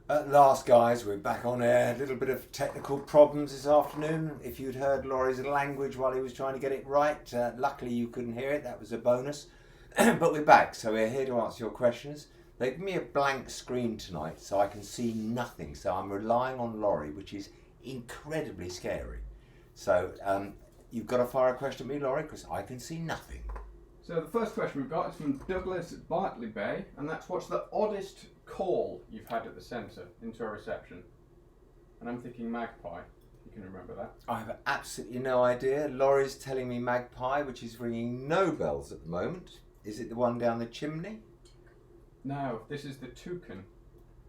At last, guys, we're back on air. A little bit of technical problems this afternoon. If you'd heard Laurie's language while he was trying to get it right, luckily you couldn't hear it. That was a bonus. But we're back, so we're here to answer your questions. They give me a blank screen tonight, so I can see nothing. So I'm relying on Laurie, which is incredibly scary. So you've got to fire a question at me, Laurie, because I can see nothing. So the first question we've got is from Douglas at Bartley Bay, and that's what's the oddest call you've had at the centre into a reception? And I'm thinking magpie, if you can remember that. I have absolutely no idea. Laurie's telling me magpie, which is ringing no bells at the moment. Is it the one down the chimney? No, this is the toucan.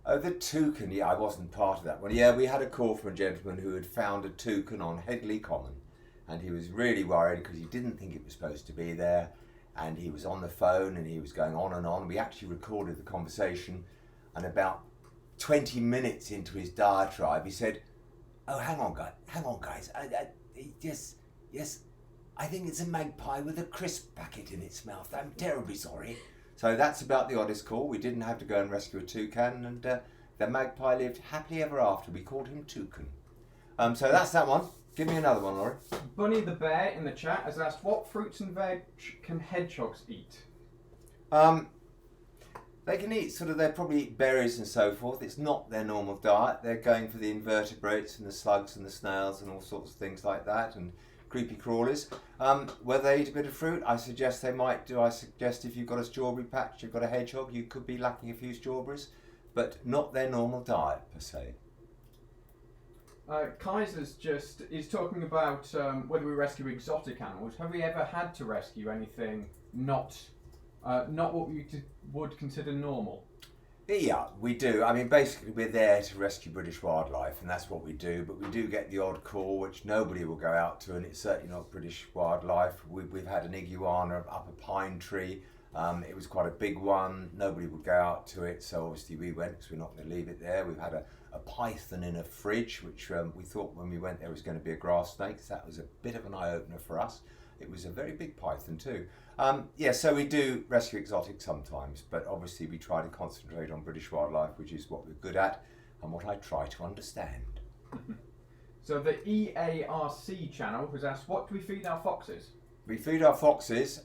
Oh, the toucan. Yeah, I wasn't part of that one. Yeah, we had a call from a gentleman who had found a toucan on Headley Common, and he was really worried because he didn't think it was supposed to be there, and he was on the phone and he was going on and on. We actually recorded the conversation, and about 20 minutes into his diatribe, he said, "Oh, hang on, guys. Yes, I think it's a magpie with a crisp packet in its mouth. I'm terribly sorry." So that's about the oddest call. We didn't have to go and rescue a toucan, and the magpie lived happily ever after. We called him Toucan. So that's that one. Give me another one, Laurie. Bunny the Bear in the chat has asked, what fruits and veg can hedgehogs eat? They can eat they probably eat berries and so forth. It's not their normal diet. They're going for the invertebrates and the slugs and the snails and all sorts of things like that, and creepy crawlers. Whether they eat a bit of fruit, I suggest they might do. I suggest if you've got a strawberry patch, you've got a hedgehog, you could be lacking a few strawberries, but not their normal diet per se. Kaiser's is talking about whether we rescue exotic animals. Have we ever had to rescue anything not what we would consider normal? Yeah, we do. I mean, basically, we're there to rescue British wildlife, and that's what we do. But we do get the odd call, which nobody will go out to, and it's certainly not British wildlife. We've had an iguana up a pine tree. It was quite a big one. Nobody would go out to it, so obviously we went because we're not going to leave it there. We've had a python in a fridge, which we thought when we went there was going to be a grass snake. So that was a bit of an eye-opener for us. It was a very big python too. So we do rescue exotics sometimes, but obviously we try to concentrate on British wildlife, which is what we're good at and what I try to understand. So the EARC channel has asked, what do we feed our foxes? We feed our foxes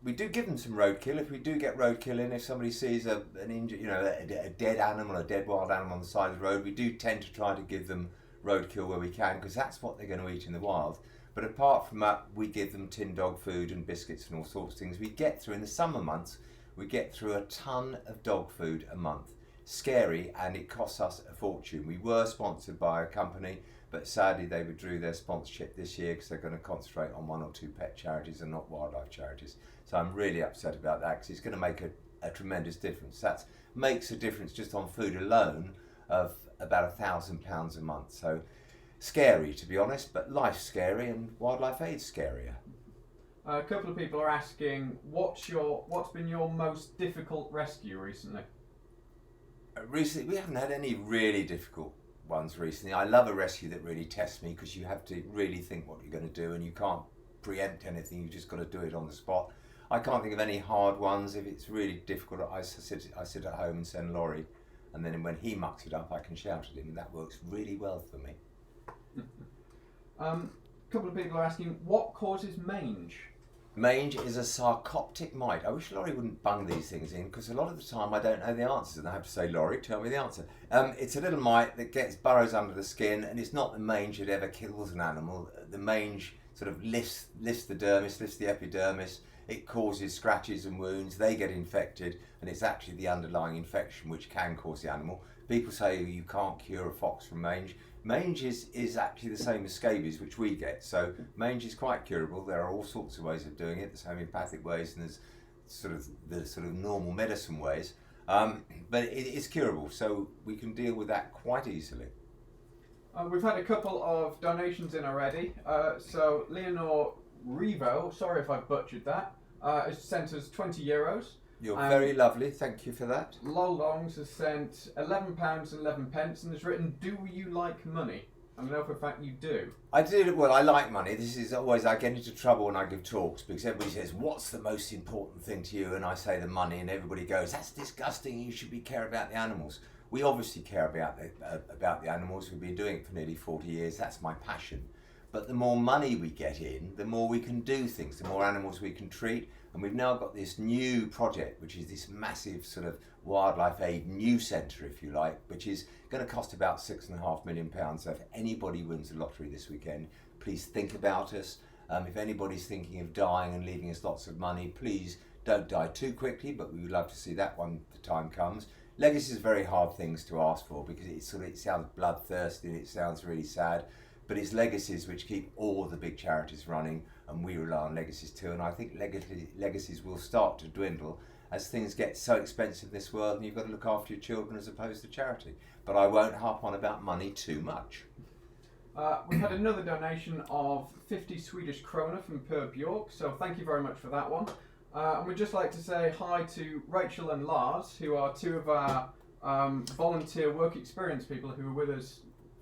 we do give them some roadkill. If we do get roadkill in, if somebody sees an injured, a dead animal, a dead wild animal on the side of the road, we do tend to try to give them roadkill where we can, because that's what they're going to eat in the wild. But apart from that, we give them tin dog food and biscuits and all sorts of things. We get through, in the summer months, we get through a ton of dog food a month. Scary, and it costs us a fortune. We were sponsored by a company, but sadly they withdrew their sponsorship this year because they're going to concentrate on one or two pet charities and not wildlife charities. So I'm really upset about that, because it's going to make a tremendous difference. That makes a difference just on food alone of about £1,000 a month. So scary, to be honest, but life's scary and wildlife aid's scarier. A couple of people are asking, what's been your most difficult rescue recently? Recently, we haven't had any really difficult ones recently. I love a rescue that really tests me, because you have to really think what you're going to do, and you can't preempt anything. You just got to do it on the spot. I can't think of any hard ones. If it's really difficult, I sit at home and send Laurie, and then when he mucks it up, I can shout at him, and that works really well for me. A couple of people are asking, what causes mange? Mange is a sarcoptic mite. I wish Laurie wouldn't bung these things in, because a lot of the time I don't know the answers, and I have to say, Laurie, tell me the answer. It's a little mite that burrows under the skin, and it's not the mange that ever kills an animal. The mange sort of lifts the dermis, lifts the epidermis. It causes scratches and wounds. They get infected, and it's actually the underlying infection which can cause the animal. People say you can't cure a fox from mange. Mange is actually the same as scabies, which we get. So mange is quite curable. There are all sorts of ways of doing it. There's homeopathic ways, and there's the normal medicine ways. But it's curable, so we can deal with that quite easily. We've had a couple of donations in already. So Leonor Revo, sorry if I've butchered that, has sent us €20. You're very lovely, thank you for that. Lolongs has sent £11.11 and has written, do you like money? I know for a fact you do. I do. Well, I like money. This is always, I get into trouble when I give talks, because everybody says, what's the most important thing to you? And I say the money, and everybody goes, that's disgusting, you should care about the animals. We obviously care about the animals. We've been doing it for nearly 40 years. That's my passion. But the more money we get in, the more we can do things, the more animals we can treat. And we've now got this new project, which is this massive sort of wildlife aid new centre, if you like, which is going to cost about £6.5 million. So if anybody wins the lottery this weekend, please think about us. If anybody's thinking of dying and leaving us lots of money, please don't die too quickly, but we would love to see that when the time comes. Legacies are very hard things to ask for because it sounds bloodthirsty and it sounds really sad, but it's legacies which keep all the big charities running, and we rely on legacies too. And I think legacies will start to dwindle as things get so expensive in this world, and you've got to look after your children as opposed to charity. But I won't harp on about money too much. We've had another donation of 50 Swedish krona from Per Bjork, so thank you very much for that one. And we'd just like to say hi to Rachel and Lars, who are two of our volunteer work experience people who were with us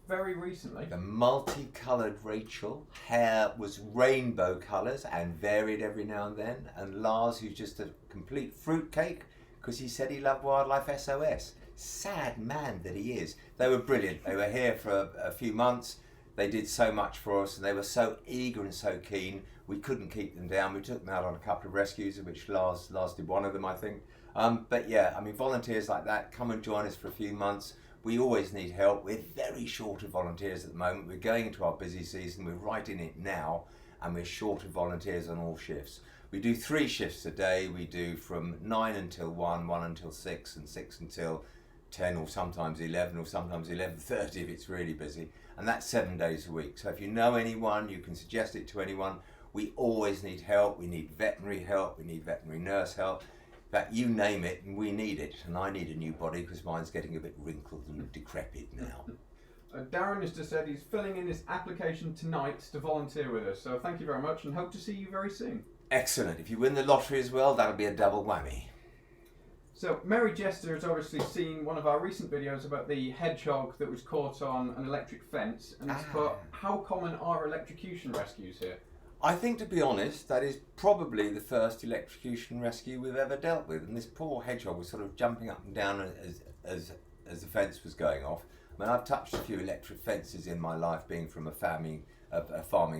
very recently. The multicoloured Rachel, hair was rainbow colours and varied every now and then, and Lars, who's just a complete fruitcake because he said he loved Wildlife SOS. Sad man that he is. They were brilliant. They were here for a few months. They did so much for us, and they were so eager and so keen. We couldn't keep them down. We took them out on a couple of rescues, of which Lars did one of them, I think. But yeah, I mean, volunteers like that, come and join us for a few months. We always need help. We're very short of volunteers at the moment. We're going into our busy season. We're right in it now, and we're short of volunteers on all shifts. We do 3 shifts a day. We do from 9 until 1, 1 until 6, and 6 until 10, or sometimes 11, or sometimes 11:30 if it's really busy. And that's 7 days a week. So if you know anyone, you can suggest it to anyone. We always need help. We need veterinary help. We need veterinary nurse help. In fact, you name it, and we need it. And I need a new body because mine's getting a bit wrinkled and decrepit now. Darren has just said he's filling in his application tonight to volunteer with us. So thank you very much, and hope to see you very soon. Excellent. If you win the lottery as well, that'll be a double whammy. So Mary Jester has obviously seen one of our recent videos about the hedgehog that was caught on an electric fence, and it's put, how common are electrocution rescues here? I think, to be honest, that is probably the first electrocution rescue we've ever dealt with. And this poor hedgehog was sort of jumping up and down as the fence was going off. I mean, I've touched a few electric fences in my life, being from a farming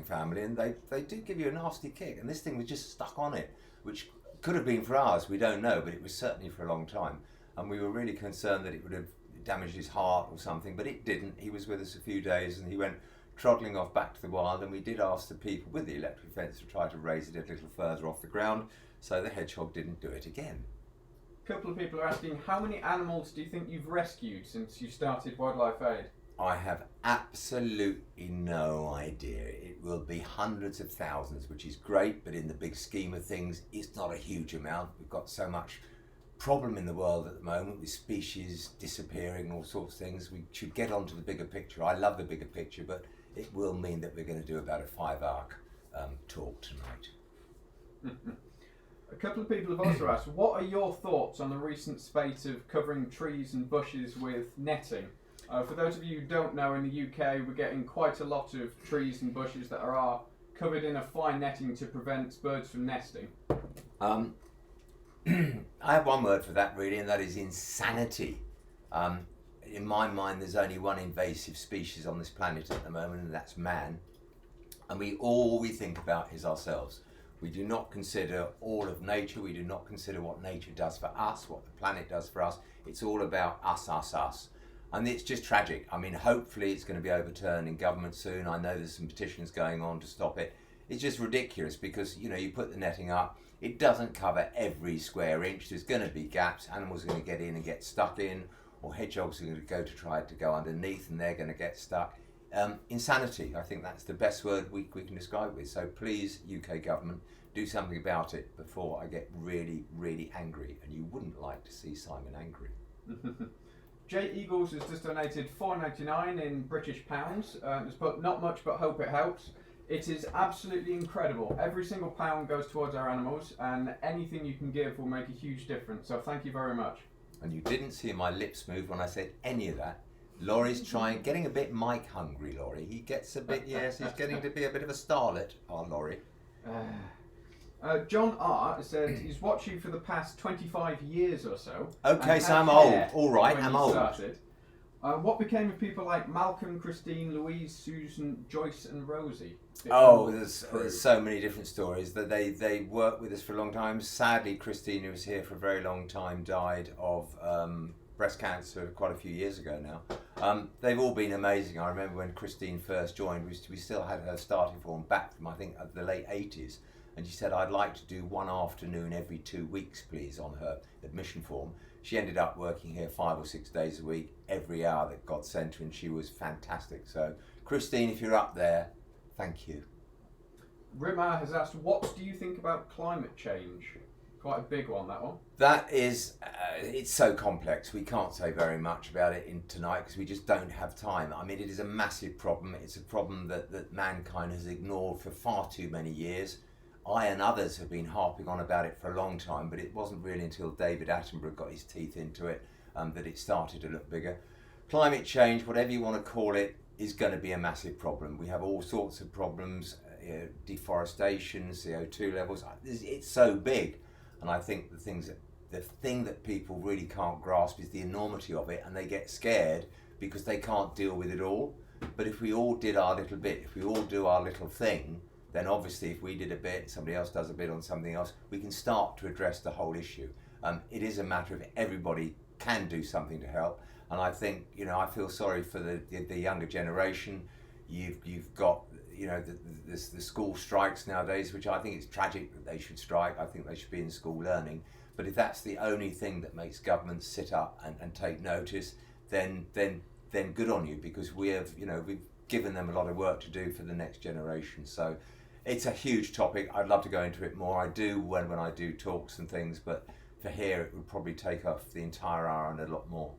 family, and they do give you a nasty kick. And this thing was just stuck on it, which could have been for hours, we don't know, but it was certainly for a long time. And we were really concerned that it would have damaged his heart or something, but it didn't. He was with us a few days and he went trotting off back to the wild, and we did ask the people with the electric fence to try to raise it a little further off the ground so the hedgehog didn't do it again. A couple of people are asking, how many animals do you think you've rescued since you started Wildlife Aid? I have absolutely no idea. It will be hundreds of thousands, which is great, but in the big scheme of things, it's not a huge amount. We've got so much problem in the world at the moment with species disappearing and all sorts of things. We should get onto the bigger picture. I love the bigger picture, but it will mean that we're going to do about a 5-hour talk tonight. A couple of people have also asked, what are your thoughts on the recent spate of covering trees and bushes with netting? For those of you who don't know, in the UK we're getting quite a lot of trees and bushes that are covered in a fine netting to prevent birds from nesting. I have one word for that really, and that is insanity. In my mind there's only one invasive species on this planet at the moment, and that's man. And all we think about is ourselves. We do not consider all of nature. We do not consider what nature does for us, what the planet does for us. It's all about us, us, us. And it's just tragic. I mean, hopefully it's going to be overturned in government soon. I know there's some petitions going on to stop it. It's just ridiculous because, you know, you put the netting up, it doesn't cover every square inch. There's going to be gaps. Animals are going to get in and get stuck in, or hedgehogs are going to try to go underneath and they're going to get stuck. Insanity, I think that's the best word we can describe it with. So please, UK government, do something about it before I get really, really angry. And you wouldn't like to see Simon angry. Jay Eagles has just donated £4.99 in British pounds. It's put, not much but hope it helps. It is absolutely incredible. Every single pound goes towards our animals, and anything you can give will make a huge difference. So thank you very much. And you didn't see my lips move when I said any of that. Laurie's getting a bit mic hungry, Laurie. He gets a bit, yes, he's getting to be a bit of a starlet, our Laurie. John R. said he's watched you for the past 25 years or so. Okay, so I'm old. All right, I'm old. Started. What became of people like Malcolm, Christine, Louise, Susan, Joyce, and Rosie? There's so many different stories. That they worked with us for a long time. Sadly, Christine, who was here for a very long time, died of breast cancer quite a few years ago now. They've all been amazing. I remember when Christine first joined, we still had her starting form back from, I think, the late 80s. And she said, I'd like to do one afternoon every 2 weeks, please, on her admission form. She ended up working here 5 or 6 days a week, every hour that God sent her, and she was fantastic. So, Christine, if you're up there, thank you. Rimar has asked, what do you think about climate change? Quite a big one, that one. That is, it's so complex. We can't say very much about it tonight because we just don't have time. I mean, it is a massive problem. It's a problem that mankind has ignored for far too many years. I and others have been harping on about it for a long time, but it wasn't really until David Attenborough got his teeth into it that it started to look bigger. Climate change, whatever you want to call it, is going to be a massive problem. We have all sorts of problems, deforestation, CO2 levels. It's so big, and I think the thing that people really can't grasp is the enormity of it, and they get scared because they can't deal with it all. But if we all did our little bit, if we all do our little thing, then obviously if we did a bit, somebody else does a bit on something else, we can start to address the whole issue. It is a matter of everybody can do something to help, and I think, I feel sorry for the younger generation. You've got, the school strikes nowadays, which I think it's tragic that they should strike. I think they should be in school learning. But if that's the only thing that makes governments sit up and take notice, then good on you, because we've given them a lot of work to do for the next generation. So it's a huge topic. I'd love to go into it more. I do when I do talks and things, but for here it would probably take off the entire hour and a lot more.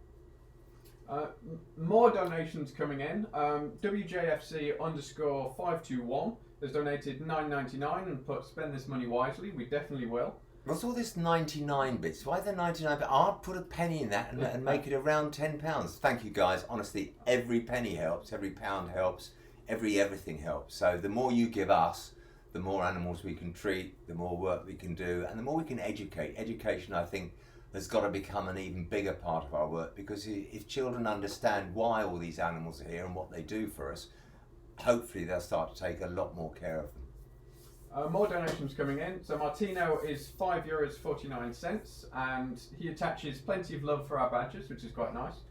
More donations coming in. WJFC_521 has donated $9.99 and put, spend this money wisely. We definitely will. What's all this 99 bits? Why the 99 bits? I'll put a penny in that and make it around £10. Thank you guys. Honestly, every penny helps, every pound helps, everything helps. So the more you give us, the more animals we can treat, the more work we can do, and the more we can educate. Education, I think, has got to become an even bigger part of our work, because if children understand why all these animals are here and what they do for us, hopefully they'll start to take a lot more care of them. More donations coming in. So Martino is €5.49, and he attaches plenty of love for our badges, which is quite nice.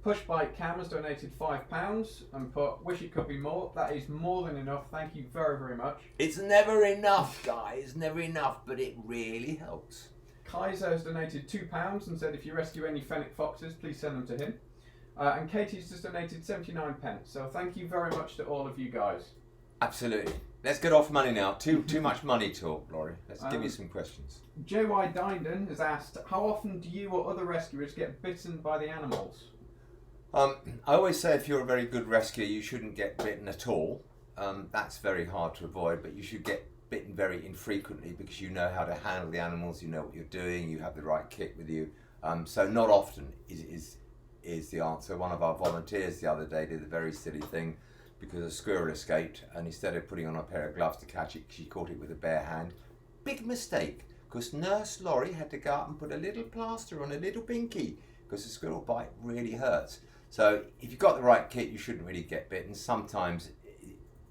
Push Bike Cam has donated £5 and put, wish it could be more. That is more than enough. Thank you very, very much. It's never enough, guys. Never enough, but it really helps. Kaiser has donated £2 and said, if you rescue any fennec foxes, please send them to him. And Katie's just donated 79p. So thank you very much to all of you guys. Absolutely. Let's get off money now. Too much money talk, Laurie. Let's give you some questions. J.Y. Dyndon has asked, how often do you or other rescuers get bitten by the animals? I always say if you're a very good rescuer, you shouldn't get bitten at all. That's very hard to avoid, but you should get bitten very infrequently, because you know how to handle the animals, you know what you're doing, you have the right kit with you. So not often is the answer. One of our volunteers the other day did a very silly thing, because a squirrel escaped, and instead of putting on a pair of gloves to catch it, she caught it with a bare hand. Big mistake, because Nurse Laurie had to go up and put a little plaster on a little pinky, because a squirrel bite really hurts. So if you've got the right kit, you shouldn't really get bitten. Sometimes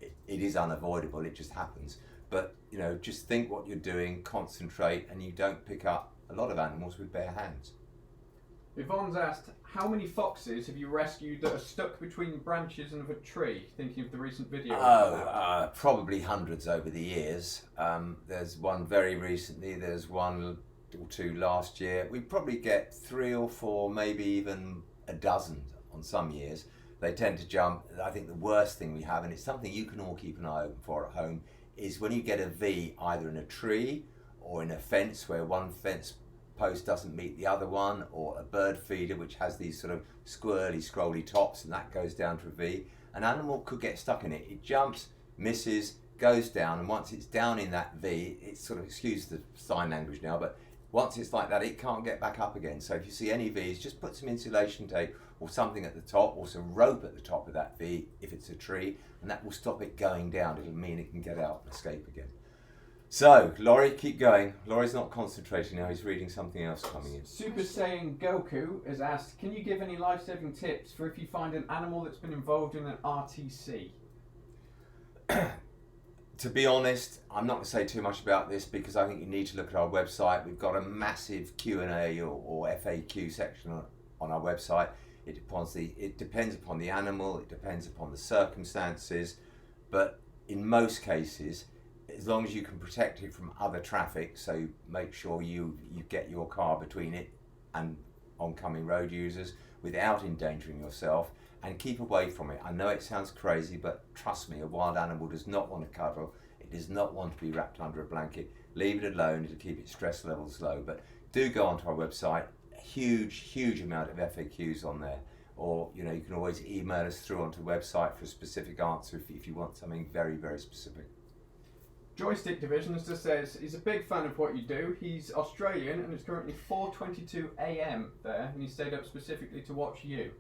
it is unavoidable, it just happens. But just think what you're doing, concentrate, and you don't pick up a lot of animals with bare hands. Yvonne's asked, how many foxes have you rescued that are stuck between branches of a tree? Thinking of the recent video. Probably hundreds over the years. There's one very recently, there's one or two last year. We probably get 3 or 4, maybe even a dozen on some years. They tend to jump. I think the worst thing we have, and it's something you can all keep an eye open for at home, is when you get a V either in a tree or in a fence where one fence post doesn't meet the other one, or a bird feeder which has these sort of squirrely, scrolly tops, and that goes down to a V. An animal could get stuck in it. It jumps, misses, goes down, and once it's down in that V, it's sort of, excuse the sign language now, but once it's like that, it can't get back up again. So if you see any Vs, just put some insulation tape or something at the top, or some rope at the top of that V if it's a tree, and that will stop it going down. It'll mean it can get out and escape again. So, Laurie, keep going. Laurie's not concentrating now, he's reading something else coming in. Super Saiyan Goku has asked, can you give any life-saving tips for if you find an animal that's been involved in an RTC? To be honest, I'm not going to say too much about this because I think you need to look at our website. We've got a massive Q&A or FAQ section on our website. It depends upon the animal, it depends upon the circumstances, but in most cases, as long as you can protect it from other traffic, so make sure you get your car between it and oncoming road users without endangering yourself, and keep away from it. I know it sounds crazy, but trust me, a wild animal does not want to cuddle. It does not want to be wrapped under a blanket. Leave it alone to keep its stress levels low. But do go onto our website. A huge amount of FAQs on there. Or you can always email us through onto the website for a specific answer if you want something very specific. Joystick Divisions just says he's a big fan of what you do. He's Australian and it's currently 4:22 a.m. there, and he stayed up specifically to watch you.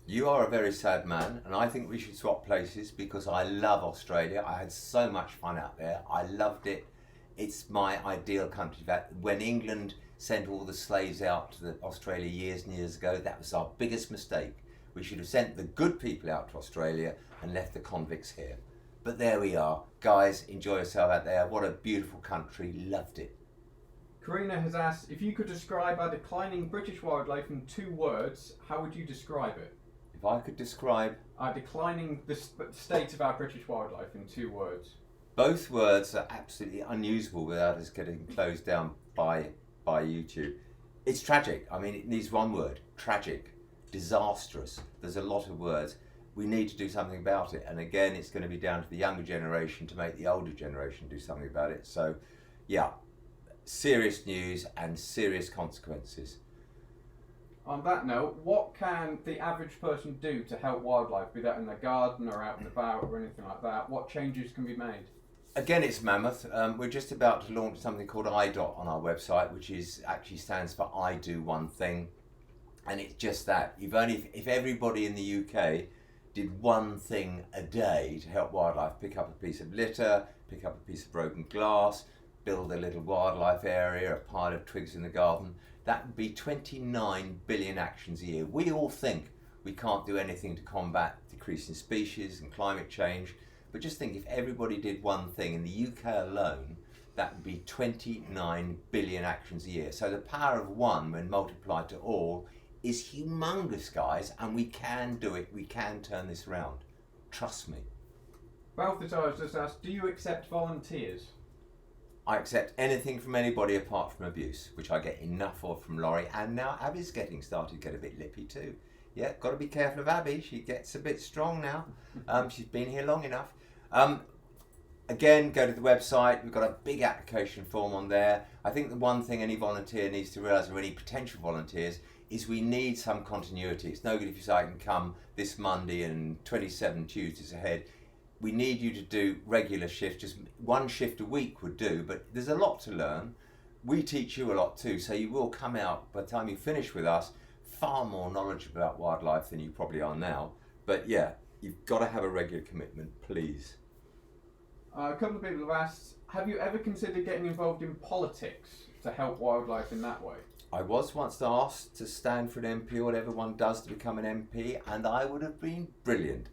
You are a very sad man, and I think we should swap places because I love Australia. I had so much fun out there. I loved it. It's my ideal country. When England sent all the slaves out to Australia years and years ago, that was our biggest mistake. We should have sent the good people out to Australia and left the convicts here. But there we are. Guys, enjoy yourself out there. What a beautiful country. Loved it. Karina has asked, if you could describe our declining British wildlife in 2 words, how would you describe it? If I could describe... declining the state of our British wildlife in 2 words. Both words are absolutely unusable without us getting closed down by YouTube. It's tragic. I mean, it needs one word. Tragic. Disastrous. There's a lot of words. We need to do something about it. And again, it's going to be down to the younger generation to make the older generation do something about it. So, yeah, serious news and serious consequences. On that note, what can the average person do to help wildlife, be that in their garden or out and about or anything like that? What changes can be made? Again, it's mammoth. We're just about to launch something called IDOT on our website, which actually stands for I Do One Thing. And it's just that. If everybody in the UK did one thing a day to help wildlife, pick up a piece of litter, pick up a piece of broken glass, build a little wildlife area, a pile of twigs in the garden, that would be 29 billion actions a year. We all think we can't do anything to combat decreasing species and climate change, but just think if everybody did one thing in the UK alone, that would be 29 billion actions a year. So the power of one when multiplied to all is humongous, guys, and we can do it. We can turn this around. Trust me. Balthazar just asked, do you accept volunteers? I accept anything from anybody apart from abuse, which I get enough of from Laurie, and now Abby's started to get a bit lippy too. Yeah, got to be careful of Abby. She gets a bit strong now. She's been here long enough. Again, go to the website. We've got a big application form on there. I think the one thing any volunteer needs to realise, or any potential volunteers, is we need some continuity. It's no good if you say I can come this Monday and 27 Tuesdays ahead. We need you to do regular shifts. Just one shift a week would do, but there's a lot to learn. We teach you a lot too, so you will come out, by the time you finish with us, far more knowledgeable about wildlife than you probably are now. But yeah, you've got to have a regular commitment, please. A couple of people have asked, have you ever considered getting involved in politics to help wildlife in that way? I was once asked to stand for an MP, or whatever one does to become an MP, and I would have been brilliant.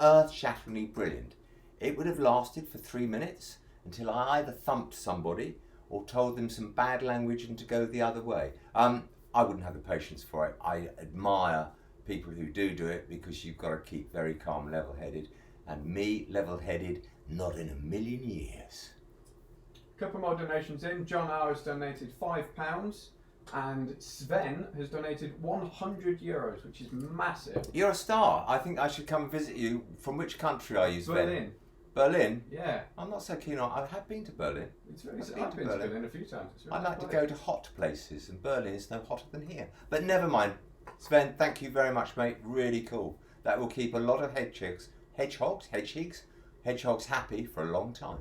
Earth-shatteringly brilliant. It would have lasted for 3 minutes until I either thumped somebody or told them some bad language and to go the other way. I wouldn't have the patience for it. I admire people who do it because you've got to keep very calm, level-headed. And me, level-headed, not in a million years. A couple more donations in. John R has donated £5 and Sven has donated €100, which is massive. You're a star. I think I should come and visit you. From which country are you, Sven? Berlin. Berlin? Yeah. I'm not so keen on... I have been to Berlin. I've been to Berlin a few times. I like to go to hot places, and Berlin is no hotter than here. But never mind. Sven, thank you very much, mate. Really cool. That will keep a lot of hedgehogs happy for a long time.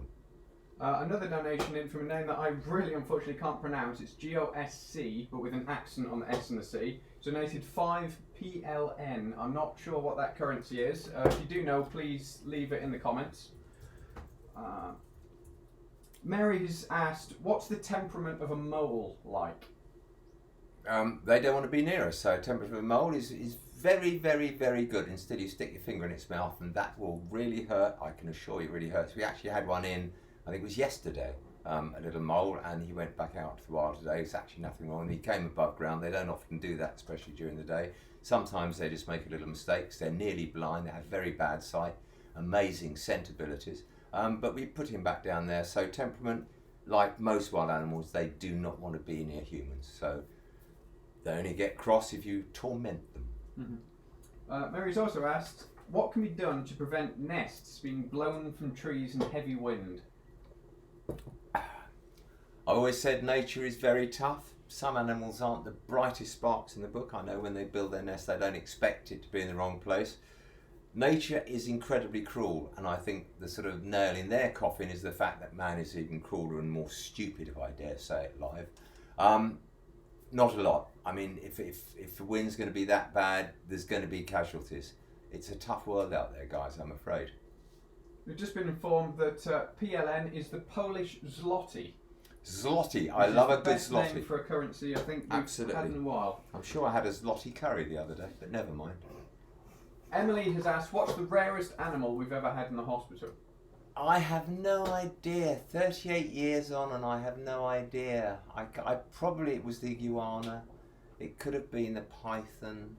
Another donation in from a name that I really unfortunately can't pronounce. It's GOSC, but with an accent on the S and the C. Donated 5 PLN. I'm not sure what that currency is. If you do know, please leave it in the comments. Mary's asked, what's the temperament of a mole like? They don't want to be near us, so temperature of a mole is very, very, very good. Instead, you stick your finger in its mouth, and that will really hurt. I can assure you, it really hurts. We actually had one in, I think it was yesterday, a little mole, and he went back out to the wild today. There's actually nothing wrong. He came above ground. They don't often do that, especially during the day. Sometimes they just make a little mistakes. They're nearly blind. They have very bad sight, amazing scent abilities. But we put him back down there. So temperament, like most wild animals, they do not want to be near humans. So they only get cross if you torment them. Mm-hmm. Mary's also asked, what can be done to prevent nests being blown from trees in heavy wind? I always said nature is very tough. Some animals aren't the brightest sparks in the book. I know when they build their nest, they don't expect it to be in the wrong place. Nature is incredibly cruel, and I think the sort of nail in their coffin is the fact that man is even crueler and more stupid, if I dare say it live. Not a lot. I mean, if the wind's going to be that bad, there's going to be casualties. It's a tough world out there, guys, I'm afraid. We've just been informed that PLN is the Polish zloty. Zloty, I love a good zloty. Best name for a currency I think we've had in a while. I'm sure I had a zloty curry the other day, but never mind. Emily has asked, what's the rarest animal we've ever had in the hospital? I have no idea. 38 years on and I have no idea. I probably, it was the iguana. It could have been the python.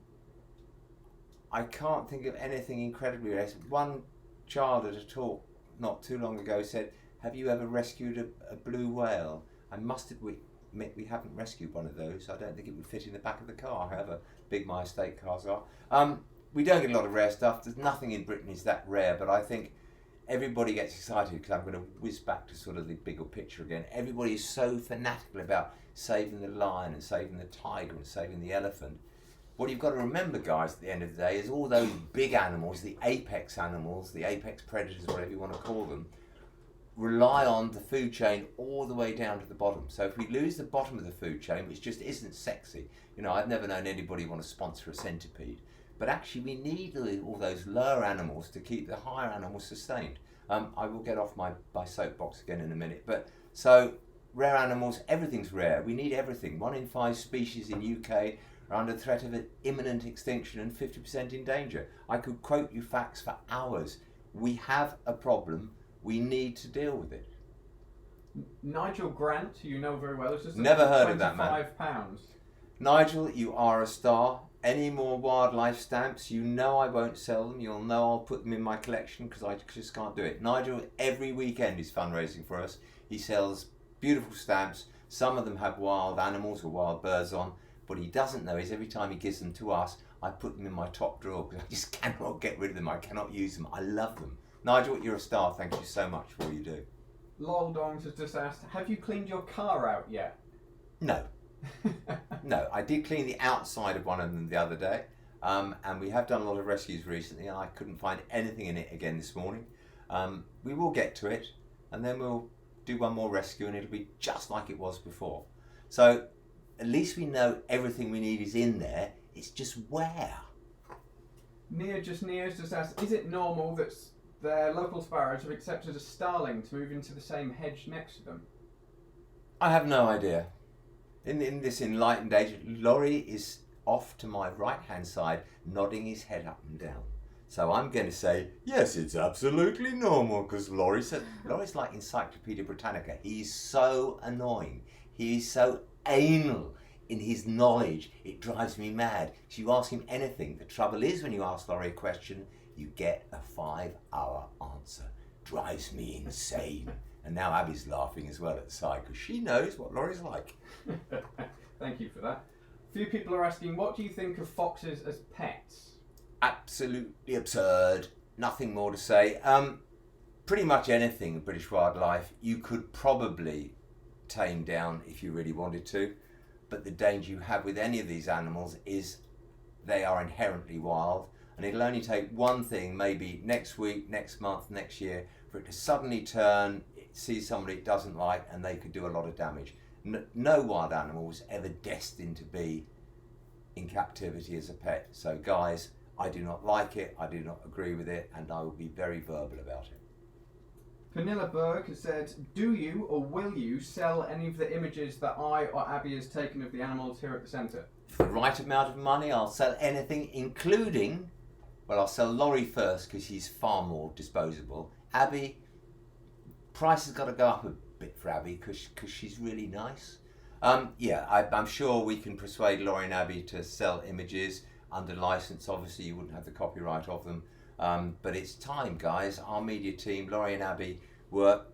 I can't think of anything incredibly rare. One child at a talk not too long ago said, have you ever rescued a blue whale? I must admit we haven't rescued one of those. I don't think it would fit in the back of the car, however big my estate cars are. We don't get a lot of rare stuff. There's nothing in Britain is that rare, but I think everybody gets excited because I'm going to whiz back to sort of the bigger picture again. Everybody is so fanatical about saving the lion and saving the tiger and saving the elephant. What you've got to remember, guys, at the end of the day is all those big animals, the apex predators, whatever you want to call them, rely on the food chain all the way down to the bottom. So if we lose the bottom of the food chain, which just isn't sexy, you know, I've never known anybody want to sponsor a centipede. But actually we need all those lower animals to keep the higher animals sustained. I will get off my soapbox again in a minute. But so rare animals, everything's rare. We need everything. 1 in 5 species in UK are under threat of imminent extinction and 50% in danger. I could quote you facts for hours. We have a problem. We need to deal with it. Nigel Grant, who you know very well, has just never heard of that man. £25. Nigel, you are a star. Any more wildlife stamps, you know I won't sell them. You'll know I'll put them in my collection because I just can't do it. Nigel, every weekend is fundraising for us. He sells beautiful stamps. Some of them have wild animals or wild birds on. What he doesn't know is every time he gives them to us, I put them in my top drawer because I just cannot get rid of them. I cannot use them. I love them. Nigel, you're a star. Thank you so much for all you do. Lol Dongs has just asked, have you cleaned your car out yet? No. No, I did clean the outside of one of them the other day, and we have done a lot of rescues recently, and I couldn't find anything in it again this morning. We will get to it, and then we'll do one more rescue, and it'll be just like it was before. So at least we know everything we need is in there. It's just where. Nea's just asked, is it normal that their local sparrows have accepted a starling to move into the same hedge next to them? I have no idea. In this enlightened age, Laurie is off to my right-hand side, nodding his head up and down. So I'm going to say, yes, it's absolutely normal, because Laurie's like Encyclopedia Britannica. He's so annoying. He's so anal in his knowledge. It drives me mad. So you ask him anything. The trouble is, when you ask Laurie a question, you get a 5-hour answer. Drives me insane. And now Abby's laughing as well at the side because she knows what Laurie's like. Thank you for that. A few people are asking, what do you think of foxes as pets? Absolutely absurd. Nothing more to say. Pretty much anything in British wildlife you could probably tame down if you really wanted to. But the danger you have with any of these animals is they are inherently wild. And it'll only take one thing, maybe next week, next month, next year, for it to suddenly turn, see somebody it doesn't like, and they could do a lot of damage. No wild animal was ever destined to be in captivity as a pet. So guys, I do not like it, I do not agree with it, and I will be very verbal about it. Pernilla Berg has said, do you or will you sell any of the images that I or Abby has taken of the animals here at the centre? For the right amount of money, I'll sell anything, including, well, I'll sell Laurie first because she's far more disposable. Abby, price has got to go up a bit for Abby because she's really nice. I'm sure we can persuade Laurie and Abby to sell images under license. Obviously, you wouldn't have the copyright of them. But it's time, guys. Our media team, Laurie and Abby, work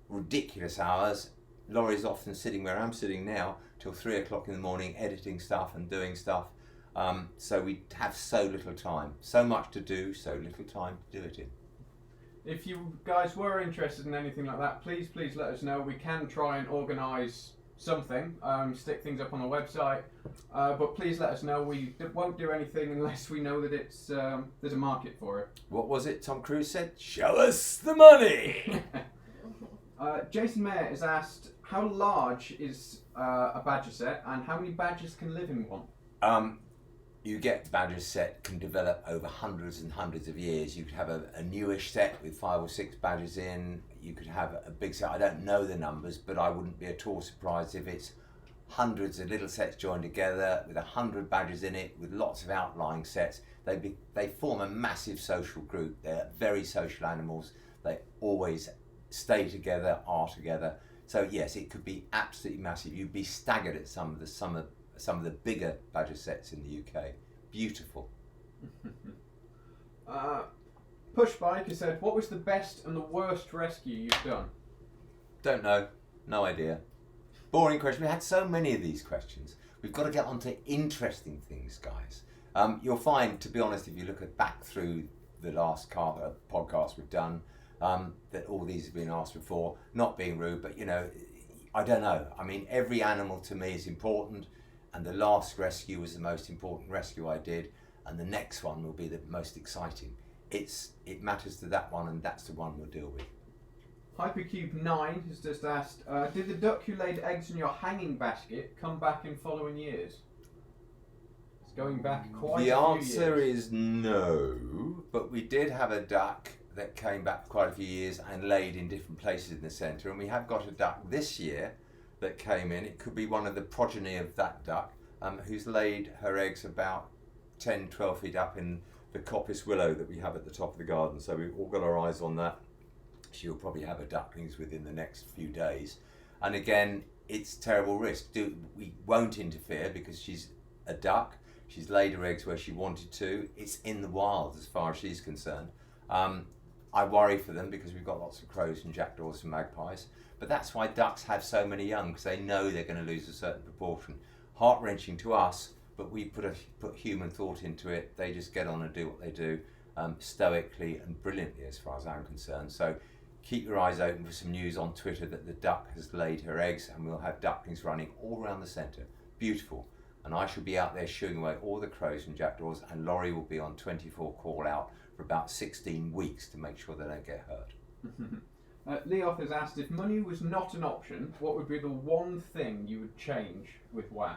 ridiculous hours. Laurie's often sitting where I'm sitting now till 3 o'clock in the morning, editing stuff and doing stuff. So we have so little time. So much to do, so little time to do it in. If you guys were interested in anything like that, please let us know. We can try and organise something, stick things up on the website, but please let us know. We won't do anything unless we know that it's there's a market for it. What was it Tom Cruise said? Show us the money! Jason Mayer has asked, how large is a badger set and how many badgers can live in one? You get badger set can develop over hundreds and hundreds of years. You could have a newish set with 5 or 6 badgers in. You could have a big set. I don't know the numbers, but I wouldn't be at all surprised if it's hundreds of little sets joined together with 100 badgers in it, with lots of outlying sets. They form a massive social group. They're very social animals. They always stay together, are together. So yes, it could be absolutely massive. You'd be staggered at some of the bigger badger sets in the UK. Beautiful. Pushbike has said, what was the best and the worst rescue you've done? Don't know. No idea. Boring question. We had so many of these questions. We've got to get on to interesting things, guys. You'll find, to be honest, if you look back through the last podcast we've done, that all these have been asked before. Not being rude, but I don't know. I mean, every animal to me is important. And the last rescue was the most important rescue I did, and the next one will be the most exciting. It matters to that one, and that's the one we'll deal with. Hypercube9 has just asked, did the duck who laid eggs in your hanging basket come back in following years? It's going back quite a few years. The answer is no, but we did have a duck that came back quite a few years and laid in different places in the centre, and we have got a duck this year that came in. It could be one of the progeny of that duck, who's laid her eggs about 10-12 feet up in the coppice willow that we have at the top of the garden. So we've all got our eyes on that. She'll probably have her ducklings within the next few days. And again, it's terrible risk. We won't interfere because she's a duck. She's laid her eggs where she wanted to. It's in the wild as far as she's concerned. I worry for them because we've got lots of crows and jackdaws and magpies. But that's why ducks have so many young, because they know they're going to lose a certain proportion. Heart-wrenching to us, but we put human thought into it. They just get on and do what they do, stoically and brilliantly as far as I'm concerned. So keep your eyes open for some news on Twitter that the duck has laid her eggs, and we'll have ducklings running all around the centre. Beautiful. And I shall be out there shooing away all the crows and jackdaws, and Laurie will be on 24 call out for about 16 weeks to make sure they don't get hurt. Leoth has asked, if money was not an option, what would be the one thing you would change with WAF?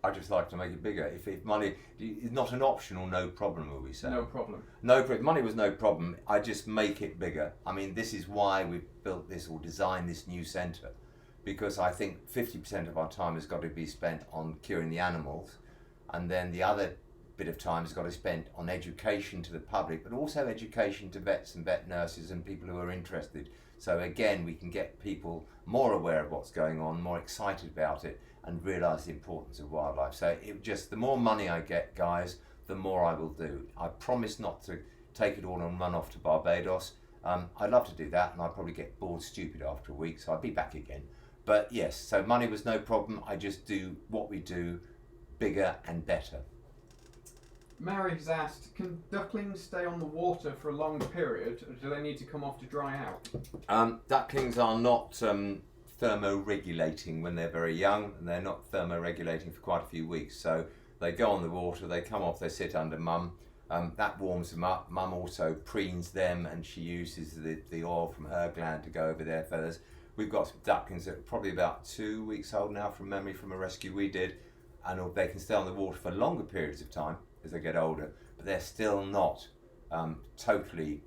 I'd just like to make it bigger. If money is not an option or no problem, will we say? No problem. If money was no problem, I'd just make it bigger. I mean, this is why we've built this or designed this new centre, because I think 50% of our time has got to be spent on curing the animals, and then the other bit of time has got to be spent on education to the public, but also education to vets and vet nurses and people who are interested. So again, we can get people more aware of what's going on, more excited about it, and realise the importance of wildlife. So the more money I get, guys, the more I will do. I promise not to take it all and run off to Barbados. I'd love to do that, and I'd probably get bored stupid after a week, so I'd be back again. But yes, so money was no problem. I just do what we do, bigger and better. Mary has asked, can ducklings stay on the water for a long period, or do they need to come off to dry out? Ducklings are not thermoregulating when they're very young, and they're not thermoregulating for quite a few weeks. So they go on the water, they come off, they sit under mum. That warms them up. Mum also preens them, and she uses the oil from her gland to go over their feathers. We've got some ducklings that are probably about 2 weeks old now from memory from a rescue we did, and they can stay on the water for longer periods of time as they get older. but they're still not totally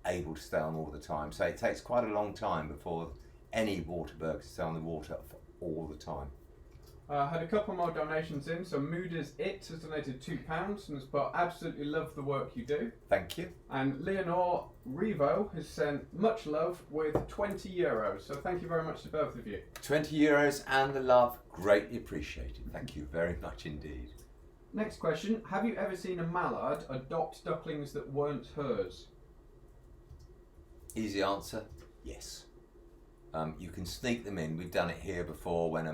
able to stay on all the time. So it takes quite a long time before any water bird can stay on the water for all the time. Had a couple more donations in. So Moody's It has donated £2 and has put, absolutely love the work you do. Thank you. And Leonore Revo has sent much love with €20. So thank you very much to both of you. €20 and the love, greatly appreciated. Thank you very much indeed. Next question. Have you ever seen a mallard adopt ducklings that weren't hers? Easy answer, yes. You can sneak them in. We've done it here before when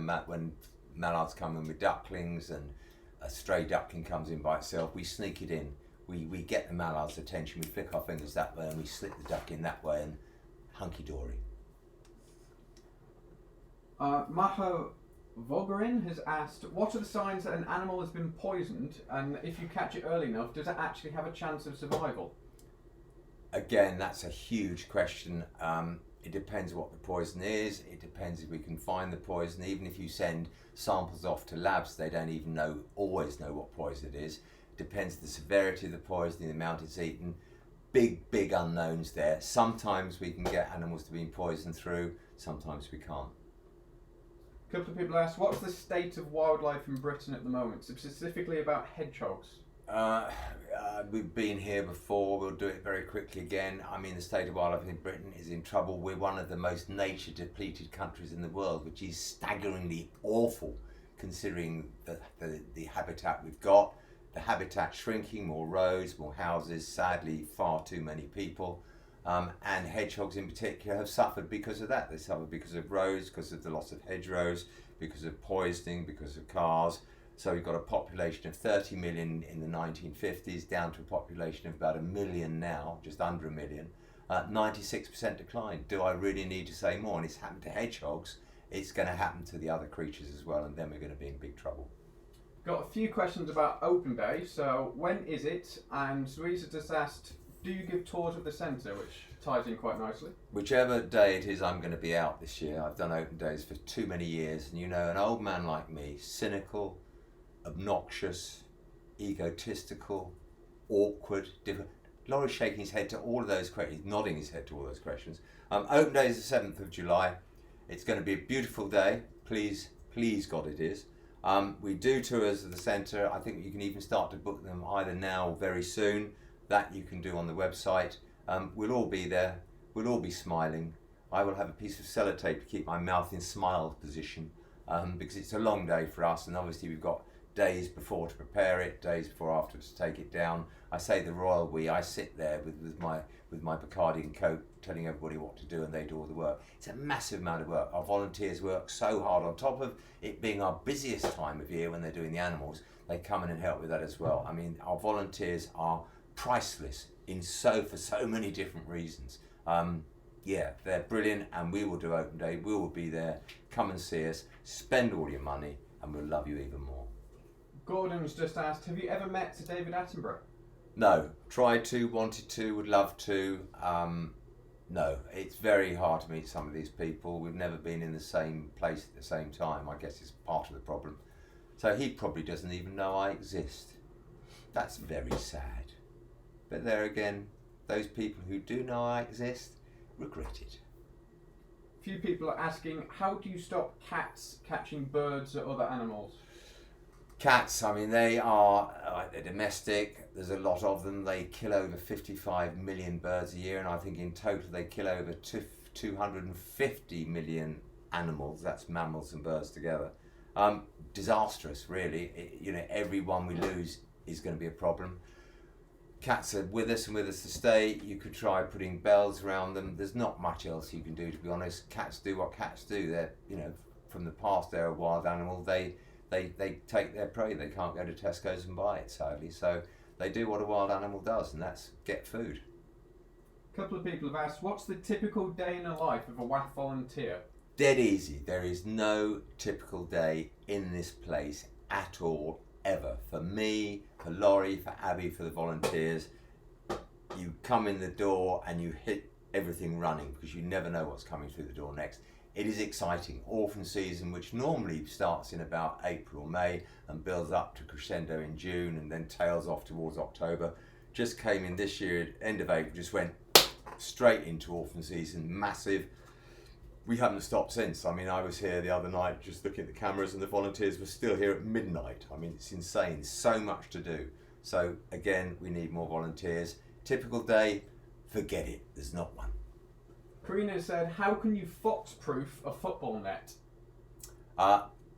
mallards come in with ducklings and a stray duckling comes in by itself. We sneak it in. We get the mallard's attention. We flick our fingers that way and we slip the duck in that way and hunky-dory. Maho Vogerin has asked, what are the signs that an animal has been poisoned, and if you catch it early enough, does it actually have a chance of survival? Again, that's a huge question. It depends what the poison is. It depends if we can find the poison. Even if you send samples off to labs, they don't even always know what poison it is. Depends the severity of the poison, the amount it's eaten. Big unknowns there. Sometimes we can get animals to be poisoned through, sometimes we can't. A couple of people asked, what's the state of wildlife in Britain at the moment, specifically about hedgehogs? We've been here before, we'll do it very quickly again. I mean, the state of wildlife in Britain is in trouble. We're one of the most nature depleted countries in the world, which is staggeringly awful considering the habitat we've got. The habitat shrinking, more roads, more houses, sadly far too many people. And hedgehogs in particular have suffered because of that. They suffered because of roads, because of the loss of hedgerows, because of poisoning, because of cars. So we've got a population of 30 million in the 1950s, down to a population of about 1 million now, just under 1 million. 96% decline. Do I really need to say more? And it's happened to hedgehogs. It's going to happen to the other creatures as well, and then we're going to be in big trouble. Got a few questions about open day. So when is it? And Louisa just asked, do you give tours of the centre, which ties in quite nicely? Whichever day it is, I'm going to be out this year. I've done open days for too many years, and an old man like me, cynical, obnoxious, egotistical, awkward, different. Laurie's shaking his head to all of those questions, nodding his head to all those questions. Open day is the 7th of July. It's going to be a beautiful day. Please God it is. We do tours of the centre. I think you can even start to book them either now or very soon. That you can do on the website. We'll all be there. We'll all be smiling. I will have a piece of sellotape to keep my mouth in smile position because it's a long day for us, and obviously we've got days before to prepare it, days before afterwards to take it down. I say the royal we. I sit there with my Bacardi and Coke, telling everybody what to do, and they do all the work. It's a massive amount of work. Our volunteers work so hard. On top of it being our busiest time of year when they're doing the animals, they come in and help with that as well. I mean, our volunteers are priceless for so many different reasons. They're brilliant, and we will do open day. We will be there. Come and see us. Spend all your money, and we'll love you even more. Gordon's just asked, have you ever met David Attenborough? No. Tried to, wanted to, would love to. No. It's very hard to meet some of these people. We've never been in the same place at the same time. I guess it's part of the problem. So he probably doesn't even know I exist. That's very sad. But there again, those people who do know I exist regret it. A few people are asking, how do you stop cats catching birds or other animals? Cats, I mean, they're domestic. There's a lot of them. They kill over 55 million birds a year, and I think in total they kill over 250 million animals. That's mammals and birds together. Disastrous, really. Every one we lose is going to be a problem. Cats are with us and with us to stay. You could try putting bells around them. There's not much else you can do, to be honest. Cats do what cats do. They're, from the past, they're a wild animal. They take their prey. They can't go to Tesco's and buy it, sadly. So they do what a wild animal does, and that's get food. A couple of people have asked, what's the typical day in the life of a WAF volunteer? Dead easy. There is no typical day in this place at all, ever. For me, for Laurie, for Abby, for the volunteers, you come in the door and you hit everything running because you never know what's coming through the door next. it is exciting. Orphan season, which normally starts in about April, May, and builds up to crescendo in June and then tails off towards October, just came in this year, end of April, just went straight into orphan season, massive. We haven't stopped since. I mean, I was here the other night just looking at the cameras and the volunteers were still here at midnight. I mean, it's insane, so much to do. So again, we need more volunteers. Typical day, forget it, there's not one. Karina said, how can you fox-proof a football net?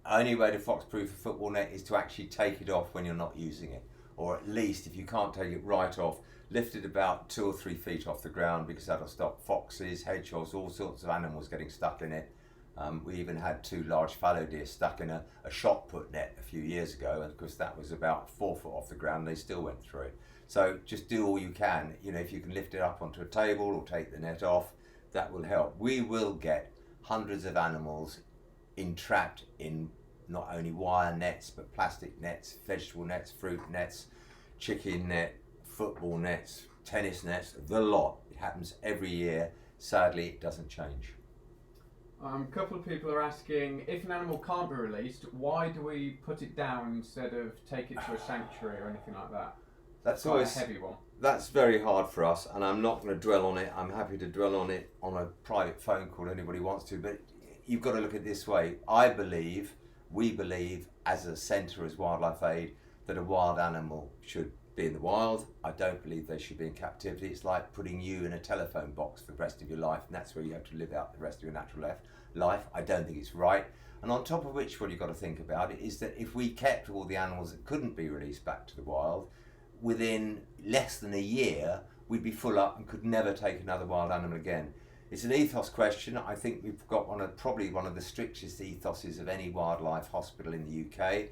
Only way to fox-proof a football net is to actually take it off when you're not using it. Or at least, if you can't take it right off, lift it about 2 or 3 feet off the ground, because that'll stop foxes, hedgehogs, all sorts of animals getting stuck in it. We even had 2 large fallow deer stuck in a shot put net a few years ago, and of course that was about 4 foot off the ground, they still went through it. So just do all you can. You know, if you can lift it up onto a table or take the net off, that will help. We will get hundreds of animals entrapped in not only wire nets, but plastic nets, vegetable nets, fruit nets, chicken net, football nets, tennis nets, the lot. It happens every year. Sadly, it doesn't change. A couple of people are asking, if an animal can't be released, why do we put it down instead of take it to a sanctuary or anything like that? That's Quite always a heavy one. That's very hard for us, and I'm not going to dwell on it. I'm happy to dwell on it on a private phone call, anybody wants to, but you've got to look at it this way. We believe, as a centre, as Wildlife Aid, that a wild animal should be in the wild. I don't believe they should be in captivity. It's like putting you in a telephone box for the rest of your life, and that's where you have to live out the rest of your natural life. I don't think it's right. And on top of which, what you've got to think about it is that if we kept all the animals that couldn't be released back to the wild, within less than a year, we'd be full up and could never take another wild animal again. It's an ethos question. I think we've got probably one of the strictest ethoses of any wildlife hospital in the UK.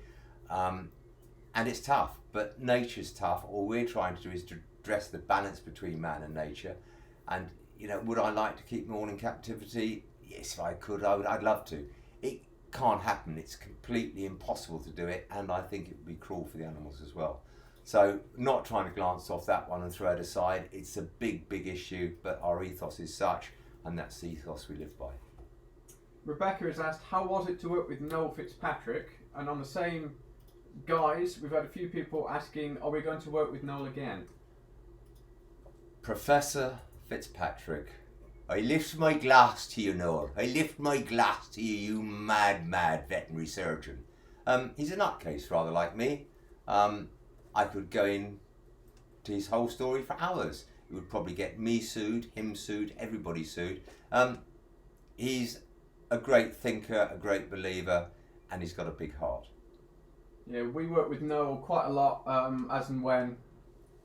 And it's tough, but nature's tough. All we're trying to do is to address the balance between man and nature. And, you know, would I like to keep them all in captivity? Yes, if I could, I'd love to. It can't happen. It's completely impossible to do it, and I think it would be cruel for the animals as well. So, not trying to glance off that one and throw it aside. It's a big, big issue, but our ethos is such, and that's the ethos we live by. Rebecca has asked, how was it to work with Noel Fitzpatrick? And on the same guise, we've had a few people asking, are we going to work with Noel again? Professor Fitzpatrick, I lift my glass to you, Noel. I lift my glass to you, you mad veterinary surgeon. He's a nutcase, rather like me. I could go into his whole story for hours. It would probably get me sued, him sued, everybody sued. He's a great thinker, a great believer, and he's got a big heart. Yeah, we work with Noel quite a lot, as and when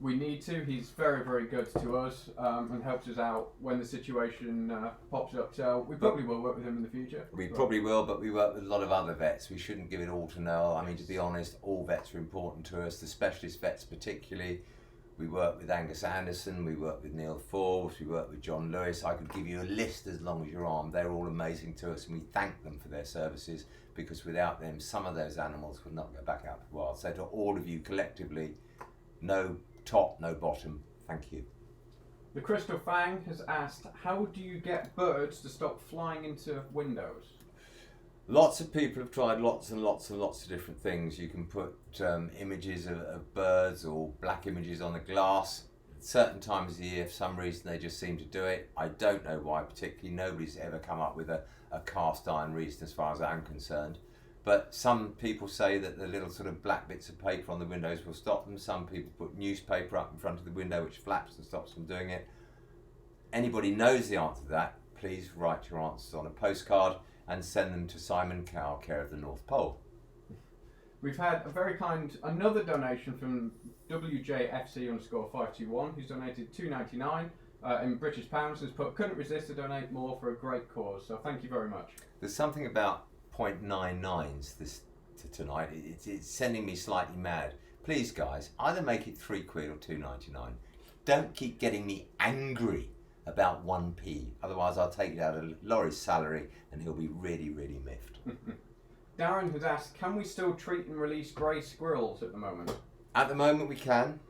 we need to. He's very, very good to us, and helps us out when the situation pops up. So we probably will work with him in the future. We probably will, but we work with a lot of other vets. We shouldn't give it all to Noel. I mean, to be honest, all vets are important to us, the specialist vets particularly. We work with Angus Anderson, we work with Neil Forbes, we work with John Lewis. I could give you a list as long as your arm. They're all amazing to us, and we thank them for their services, because without them, some of those animals would not go back out to the wild. So to all of you collectively, no top, no bottom, thank you. The Crystal Fang has asked, how do you get birds to stop flying into windows? Lots of people have tried lots and lots and lots of different things. You can put images of birds or black images on the glass. At certain times of the year, for some reason, they just seem to do it. I don't know why particularly. Nobody's ever come up with a cast iron reason as far as I'm concerned. But some people say that the little sort of black bits of paper on the windows will stop them. Some people put newspaper up in front of the window which flaps and stops them doing it. Anybody knows the answer to that, please write your answers on a postcard and send them to Simon Cowell, care of the North Pole. We've had a very kind, another donation from WJFC_521, who's donated $2.99 in British pounds, and has put, couldn't resist to donate more for a great cause. So thank you very much. There's something about 0.99s tonight. It's sending me slightly mad. Please, guys, either make it £3 or $2.99. Don't keep getting me angry about 1p. Otherwise, I'll take it out of Laurie's salary and he'll be really, really miffed. Darren has asked, can we still treat and release grey squirrels at the moment? At the moment, we can.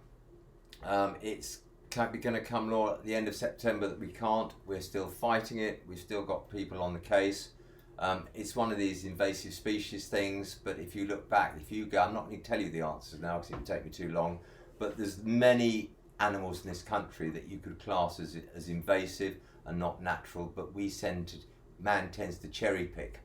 It's going to come law at the end of September that we can't. We're still fighting it. We've still got people on the case. It's one of these invasive species things, but if you look back, if you go, I'm not going to tell you the answers now because it would take me too long, but there's many animals in this country that you could class as invasive and not natural, but man tends to cherry pick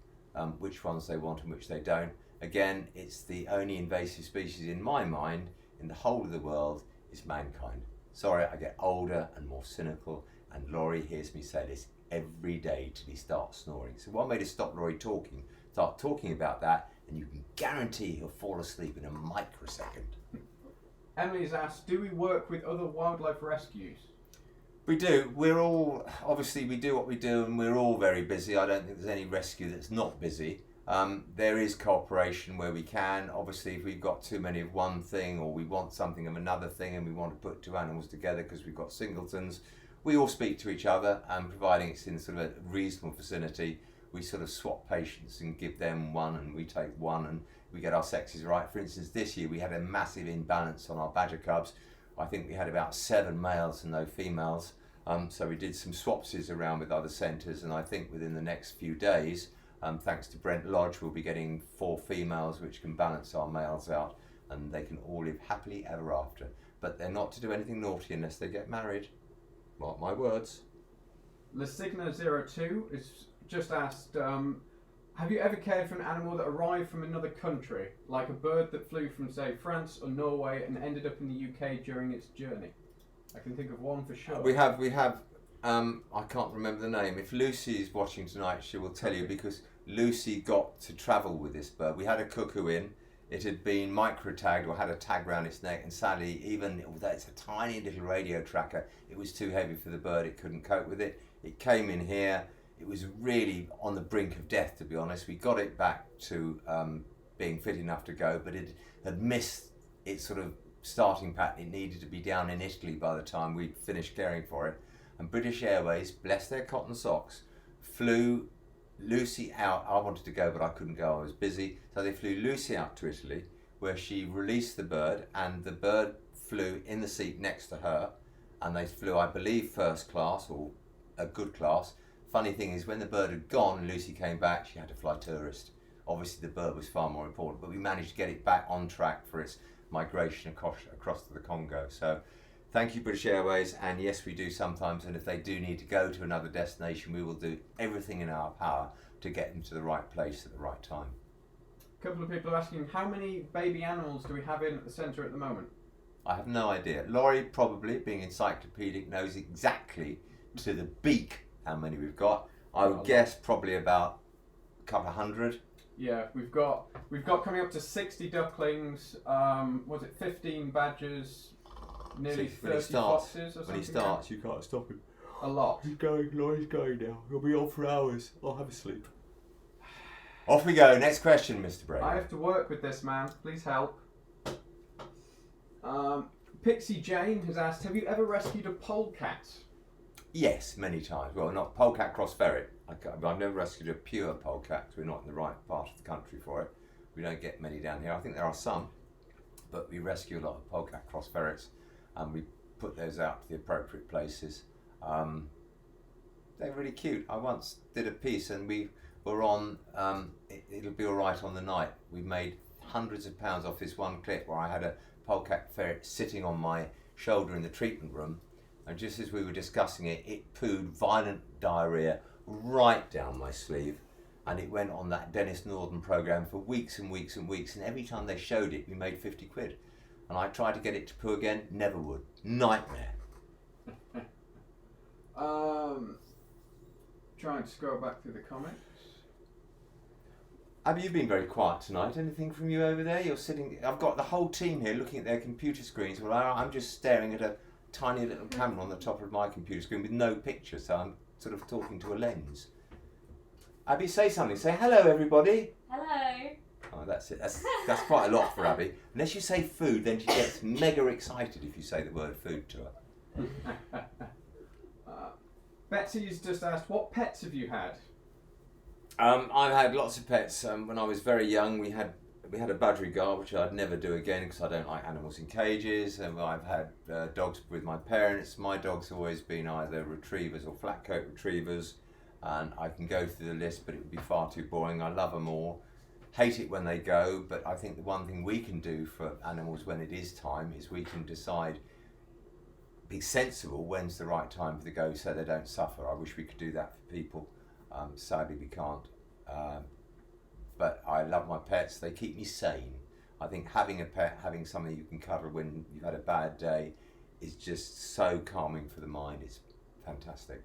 which ones they want and which they don't. Again, it's the only invasive species in my mind in the whole of the world is mankind. Sorry, I get older and more cynical, and Laurie hears me say this every day till he starts snoring. So one way to stop Laurie talking, start talking about that, and you can guarantee he'll fall asleep in a microsecond. Emily's asked, do we work with other wildlife rescues? We do. We do what we do, and we're all very busy. I don't think there's any rescue that's not busy. There is cooperation where we can. Obviously, if we've got too many of one thing, or we want something of another thing, and we want to put two animals together because we've got singletons, we all speak to each other, and providing it's in sort of a reasonable vicinity, we sort of swap patients and give them one, and we take one, and we get our sexes right. For instance, this year we had a massive imbalance on our badger cubs. I think we had about 7 males and no females. So we did some swapsies around with other centres, and I think within the next few days, thanks to Brent Lodge, we'll be getting 4 females which can balance our males out, and they can all live happily ever after. But they're not to do anything naughty unless they get married. Mark my words. Lasigna02 is just asked, have you ever cared for an animal that arrived from another country, like a bird that flew from, say, France or Norway and ended up in the UK during its journey? I can think of one for sure. We have. I can't remember the name. If Lucy is watching tonight, she will tell you, because Lucy got to travel with this bird. We had a cuckoo in. It had been micro-tagged, or had a tag around its neck, and sadly, even although it's a tiny little radio tracker, it was too heavy for the bird. It couldn't cope with it. It came in here. It was really on the brink of death, to be honest. We got it back to being fit enough to go, but it had missed its sort of starting pattern. It needed to be down in Italy by the time we'd finished caring for it. And British Airways, bless their cotton socks, flew Lucy out. I wanted to go, but I couldn't go. I was busy. So they flew Lucy out to Italy, where she released the bird, and the bird flew in the seat next to her, and they flew, I believe, first class, or a good class. Funny thing is, when the bird had gone and Lucy came back, she had to fly tourist. Obviously, the bird was far more important, but we managed to get it back on track for its migration across to the Congo. So thank you, British Airways, and yes, we do sometimes, and if they do need to go to another destination, we will do everything in our power to get them to the right place at the right time. A couple of people are asking, how many baby animals do we have in at the centre at the moment? I have no idea. Laurie, probably, being encyclopedic, knows exactly to the beak how many we've got. I would guess probably about a couple of hundred. Yeah, we've got coming up to 60 ducklings, 15 badgers, nearly 30 foxes or something. When he starts, you can't stop him. A lot. He's going now. He'll be on for hours. I'll have a sleep. Off we go. Next question, Mr. Brady. I have to work with this man. Please help. Pixie Jane has asked, have you ever rescued a polecat? Yes, many times. Well, not polecat cross ferret. I've never rescued a pure polecat because we're not in the right part of the country for it. We don't get many down here. I think there are some, but we rescue a lot of polecat cross ferrets, and we put those out to the appropriate places. They're really cute. I once did a piece, and we were on It'll Be Alright on the Night. We made hundreds of pounds off this one clip where I had a polecat ferret sitting on my shoulder in the treatment room, and just as we were discussing it, it pooed violent diarrhoea right down my sleeve, and it went on that Dennis Northern programme for weeks and weeks and weeks, and every time they showed it, we made 50 quid. And I tried to get it to poo again, never would. Nightmare. Trying to scroll back through the comments. Abby, you've been very quiet tonight. Anything from you over there? You're sitting... I've got the whole team here looking at their computer screens. Well, I'm just staring at a tiny little camera on the top of my computer screen with no picture, so I'm sort of talking to a lens. Abby, say something. Say hello, everybody. Hello. Oh, that's it. That's quite a lot for Abby. Unless you say food, then she gets mega excited if you say the word food to her. Betsy's just asked, what pets have you had? I've had lots of pets. When I was very young, we had we had a Budgerigar, which I'd never do again because I don't like animals in cages. And I've had dogs with my parents. My dog's always been either retrievers or flat coat retrievers. And I can go through the list, but it would be far too boring. I love them all. Hate it when they go, but I think the one thing we can do for animals when it is time is we can decide, be sensible when's the right time for the go so they don't suffer. I wish we could do that for people. Sadly, we can't. But I love my pets. They keep me sane. I think having a pet, having something you can cuddle when you've had a bad day, is just so calming for the mind. It's fantastic.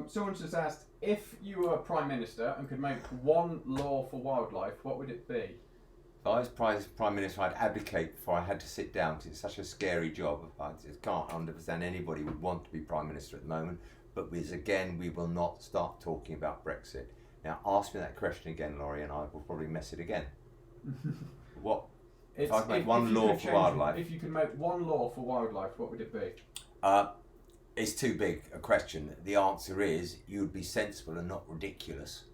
Someone just asked, if you were Prime Minister and could make one law for wildlife, what would it be? If I was Prime Minister, I'd abdicate before I had to sit down because it's such a scary job. I just can't understand anybody would want to be Prime Minister at the moment. But we will not start talking about Brexit. Now, ask me that question again, Laurie, and I will probably mess it again. What? If I could make one law for wildlife. If you could make one law for wildlife, what would it be? It's too big a question. The answer is you would be sensible and not ridiculous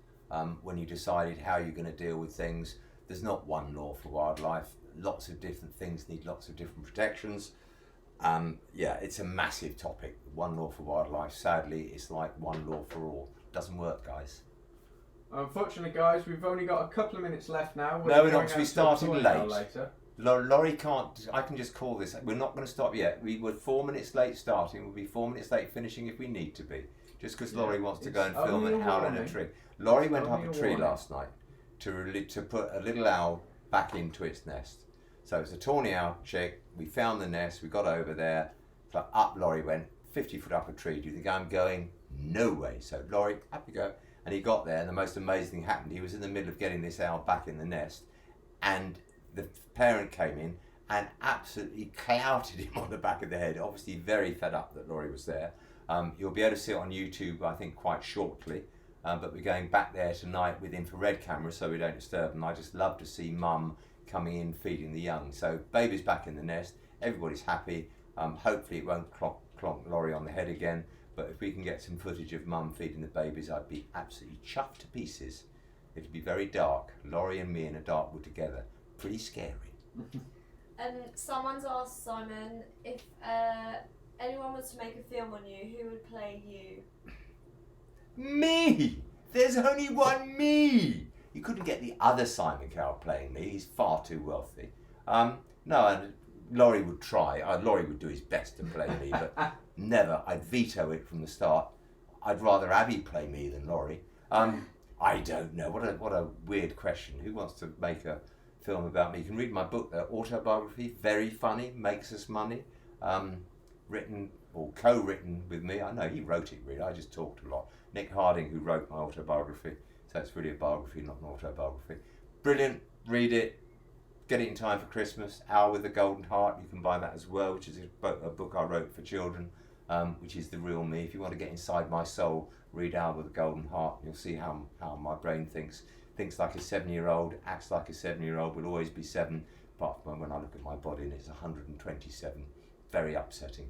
when you decided how you're going to deal with things. There's not one law for wildlife. Lots of different things need lots of different protections. It's a massive topic. One law for wildlife. Sadly, it's like one law for all. Doesn't work, guys. Unfortunately, guys, we've only got a couple of minutes left now. No, we're not, because we started late. Laurie can't. I can just call this. We're not going to stop yet. We were 4 minutes late starting. We'll be 4 minutes late finishing if we need to be. Just because Laurie wants to go and film and howl in a tree. Laurie went up a tree last night to put a little owl back into its nest. So it's a tawny owl chick. We found the nest. We got over there. So up Laurie went, 50 foot up a tree. Do you think I'm going? No way. So Laurie, up you go. And he got there, and the most amazing thing happened. He was in the middle of getting this owl back in the nest, and the parent came in and absolutely clouted him on the back of the head. Obviously very fed up that Laurie was there. You'll be able to see it on YouTube, I think, quite shortly. But we're going back there tonight with infrared cameras so we don't disturb them. I just love to see Mum coming in, feeding the young. So baby's back in the nest. Everybody's happy. Hopefully it won't clonk Laurie on the head again. But if we can get some footage of Mum feeding the babies, I'd be absolutely chuffed to pieces. It'd be very dark. Laurie and me in a dark wood together. Pretty scary. Someone's asked Simon, if anyone was to make a film on you, who would play you? Me! There's only one me! You couldn't get the other Simon Cowell playing me. He's far too wealthy. Laurie would try. Laurie would do his best to play me, but never. I'd veto it from the start. I'd rather Abby play me than Laurie. I don't know. What a weird question. Who wants to make a film about me? You can read my book, autobiography. Very funny. Makes us money. Written or co-written with me. I know he wrote it really. I just talked a lot. Nick Harding, who wrote my autobiography. So it's really a biography, not an autobiography. Brilliant. Read it. Get it in time for Christmas. Owl with the Golden Heart. You can buy that as well, which is a book I wrote for children, which is the real me. If you want to get inside my soul, read Owl with the Golden Heart. You'll see how my brain thinks. Thinks like a 7-year-old, acts like a 7-year-old, will always be 7, apart from when I look at my body and it's 127. Very upsetting.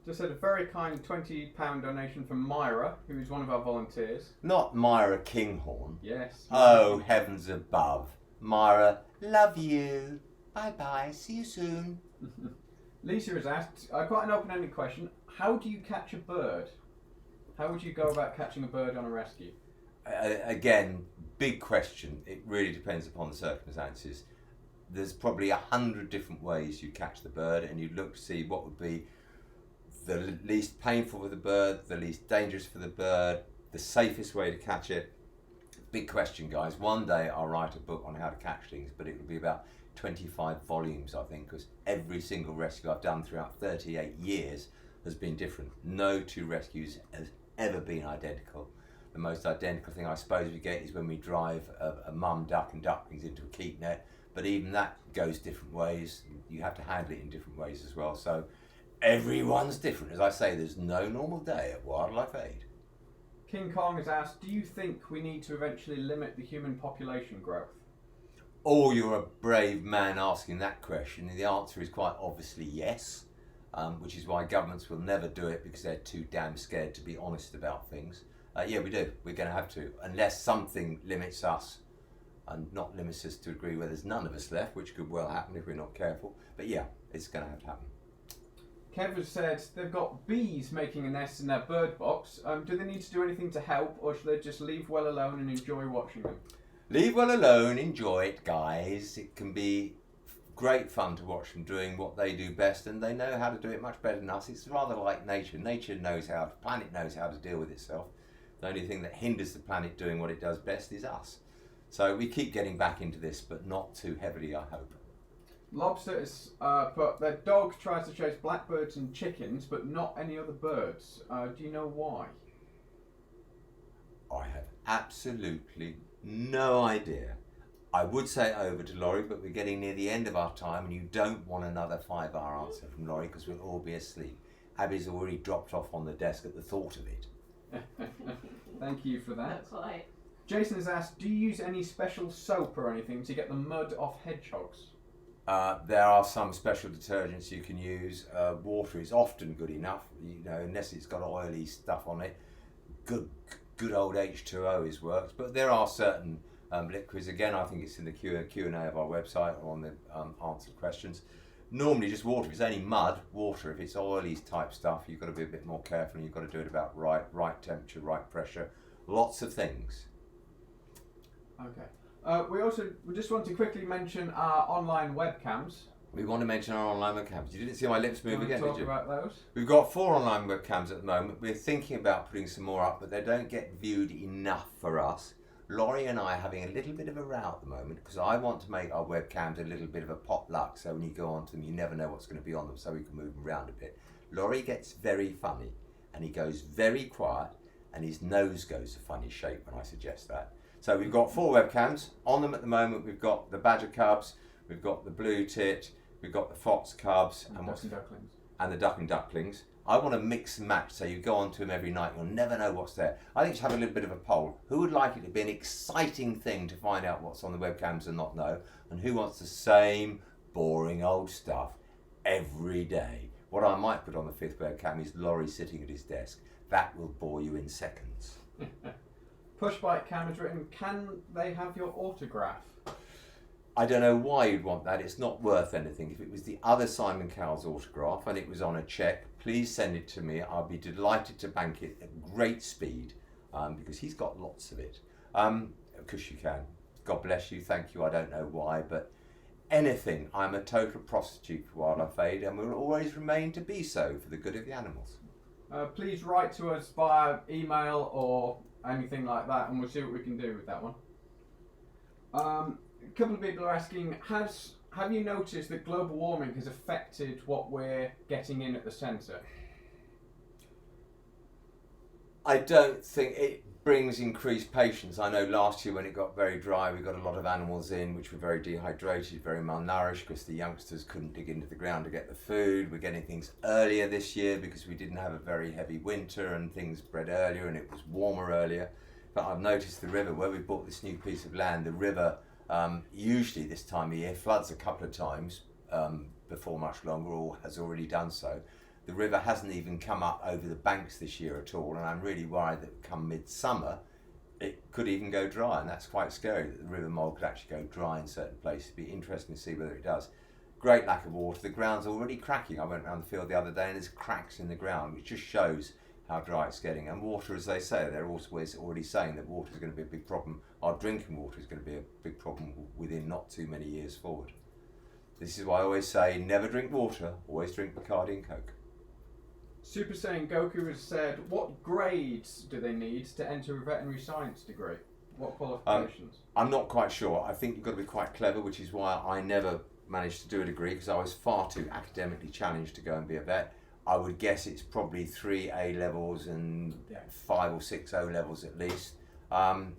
Just had a very kind £20 donation from Myra, who is one of our volunteers. Not Myra Kinghorn. Yes. Oh, heavens above. Myra, love you. Bye-bye. See you soon. Lisa has asked, quite an open-ended question. How do you catch a bird? How would you go about catching a bird on a rescue? Again, big question. It really depends upon the circumstances. There's probably 100 different ways you catch the bird, and you look to see what would be the least painful for the bird, the least dangerous for the bird, the safest way to catch it. Big question, guys. One day I'll write a book on how to catch things, but it will be about 25 volumes, I think, because every single rescue I've done throughout 38 years has been different. No two rescues has ever been identical. The most identical thing I suppose we get is when we drive a mum duck and ducklings into a keep net, but even that goes different ways. You have to handle it in different ways as well. So everyone's different. As I say, there's no normal day at Wildlife Aid. King Kong has asked, do you think we need to eventually limit the human population growth? Oh, you're a brave man asking that question. The answer is quite obviously yes, which is why governments will never do it, because they're too damn scared to be honest about things. Yeah, we do. We're going to have to, unless something limits us. and not limit us to a degree where there's none of us left, which could well happen if we're not careful. But yeah, it's going to have to happen. Kev has said they've got bees making a nest in their bird box. Do they need to do anything to help, or should they just leave well alone and enjoy watching them? Leave well alone, enjoy it, guys. It can be great fun to watch them doing what they do best, and they know how to do it much better than us. It's rather like nature. Nature knows how, the planet knows how to deal with itself. The only thing that hinders the planet doing what it does best is us. So we keep getting back into this, but not too heavily, I hope. Lobster has put their dog tries to chase blackbirds and chickens, but not any other birds. Do you know why? I have absolutely no idea. I would say over to Laurie, but we're getting near the end of our time, and you don't want another 5-hour answer from Laurie because we'll all be asleep. Abby's already dropped off on the desk at the thought of it. Thank you for that. Not quite. Jason has asked, do you use any special soap or anything to get the mud off hedgehogs? There are some special detergents you can use. Water is often good enough, unless it's got oily stuff on it. Good old H2O works, but there are certain liquids. Again, I think it's in the Q&A of our website or on the answered questions. Normally just water. If it's only mud, water. If it's oily type stuff, you've got to be a bit more careful, and you've got to do it about right temperature, right pressure. Lots of things. Okay. We just want to quickly mention our online webcams. We want to mention our online webcams. You didn't see my lips move again, did you? Talk about those. We've got 4 online webcams at the moment. We're thinking about putting some more up, but they don't get viewed enough for us. Laurie and I are having a little bit of a row at the moment because I want to make our webcams a little bit of a potluck, so when you go onto them, you never know what's going to be on them, so we can move them around a bit. Laurie gets very funny, and he goes very quiet, and his nose goes a funny shape when I suggest that. So we've got 4 webcams. On them at the moment, we've got the Badger Cubs, we've got the Blue Tit, we've got the Fox Cubs, and the Ducklings. I want to mix and match, so you go on to them every night, you'll never know what's there. I think to have a little bit of a poll. Who would like it to be an exciting thing to find out what's on the webcams and not know? And who wants the same boring old stuff every day? What I might put on the 5th webcam is Laurie sitting at his desk. That will bore you in seconds. Pushbike Cam has written, can they have your autograph? I don't know why you'd want that. It's not worth anything. If it was the other Simon Cowell's autograph and it was on a cheque, please send it to me. I'll be delighted to bank it at great speed because he's got lots of it. Of course you can. God bless you. Thank you. I don't know why, but anything. I'm a total prostitute for Wildlife Aid, and will always remain to be so for the good of the animals. Please write to us via email or anything like that, and we'll see what we can do with that one. A couple of people are asking, have you noticed that global warming has affected what we're getting in at the centre? I don't think it brings increased patience. I know last year when it got very dry, we got a lot of animals in which were very dehydrated, very malnourished because the youngsters couldn't dig into the ground to get the food. We're getting things earlier this year because we didn't have a very heavy winter and things bred earlier and it was warmer earlier. But I've noticed the river, where we bought this new piece of land, the river usually this time of year floods a couple of times before much longer, or has already done so. The river hasn't even come up over the banks this year at all, and I'm really worried that come midsummer it could even go dry, and that's quite scary that the river mole could actually go dry in certain places. It'd be interesting to see whether it does. Great lack of water. The ground's already cracking. I went around the field the other day and there's cracks in the ground, which just shows how dry it's getting. And water, as they say, they're always already saying that water is going to be a big problem. Our drinking water is going to be a big problem within not too many years forward. This is why I always say, never drink water, always drink Bacardi and Coke. Super Saiyan Goku has said, what grades do they need to enter a veterinary science degree? What qualifications? I'm not quite sure. I think you've got to be quite clever, which is why I never managed to do a degree, because I was far too academically challenged to go and be a vet. I would guess it's probably 3 A levels and 5 or 6 O levels at least. And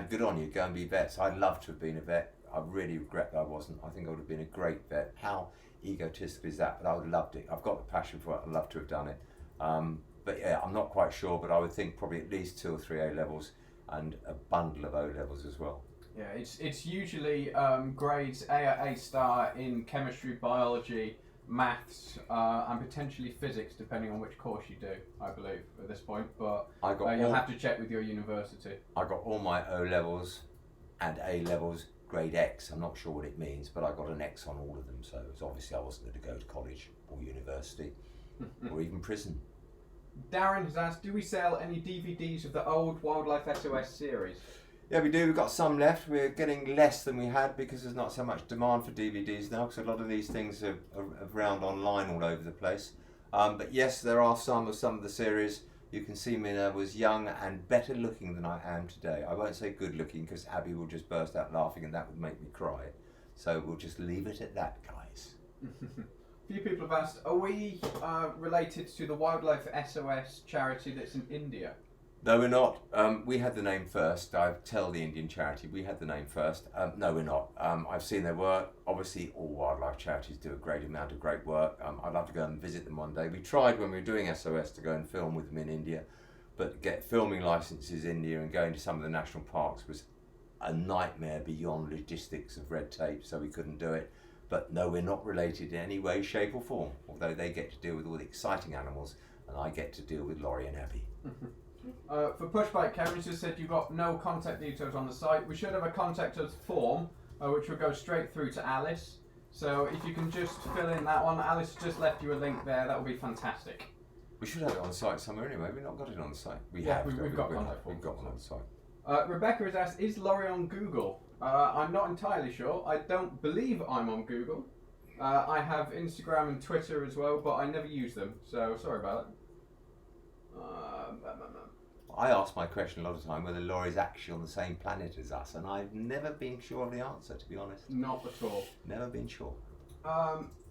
good on you, go and be vets. I'd love to have been a vet. I really regret that I wasn't. I think I would have been a great vet. How egotistical is that? But I would have loved it. I've got the passion for it. I'd love to have done it. But yeah, I'm not quite sure, but I would think probably at least 2 or 3 A levels and a bundle of O levels as well. Yeah, it's usually grades A or A star in chemistry, biology, maths, and potentially physics, depending on which course you do, I believe, at this point. But you'll have to check with your university. I got all my O levels and A levels grade X. I'm not sure what it means, but I got an X on all of them. So it's obviously I wasn't going to go to college or university or even prison. Darren has asked, do we sell any DVDs of the old Wildlife SOS series? Yeah, we do. We've got some left. We're getting less than we had because there's not so much demand for DVDs now, because a lot of these things are around online all over the place. But yes, there are some of the series. You can see me when I was young and better looking than I am today. I won't say good looking because Abby will just burst out laughing and that would make me cry. So we'll just leave it at that, guys. A few people have asked, are we related to the Wildlife SOS charity that's in India? No, we're not. We had the name first. I tell the Indian charity we had the name first. No, we're not. I've seen their work. Obviously, all wildlife charities do a great amount of great work. I'd love to go and visit them one day. We tried when we were doing SOS to go and film with them in India, but get filming licenses in India and going to some of the national parks was a nightmare beyond logistics of red tape, so we couldn't do it. But no, we're not related in any way, shape or form, although they get to deal with all the exciting animals and I get to deal with Laurie and Abby. For Pushbike, Karen just said you've got no contact details on the site. We should have a contact us form, which will go straight through to Alice. So if you can just fill in that one, Alice just left you a link there. That would be fantastic. We should have it on the site somewhere anyway. We've not got it on the site. We've got contact forms. We've got one on the site. Rebecca has asked, is Laurie on Google? I'm not entirely sure. I don't believe I'm on Google. I have Instagram and Twitter as well, but I never use them. So sorry about it. I ask my question a lot of time whether Laurie's actually on the same planet as us, and I've never been sure of the answer, to be honest. Not at all. Never been sure.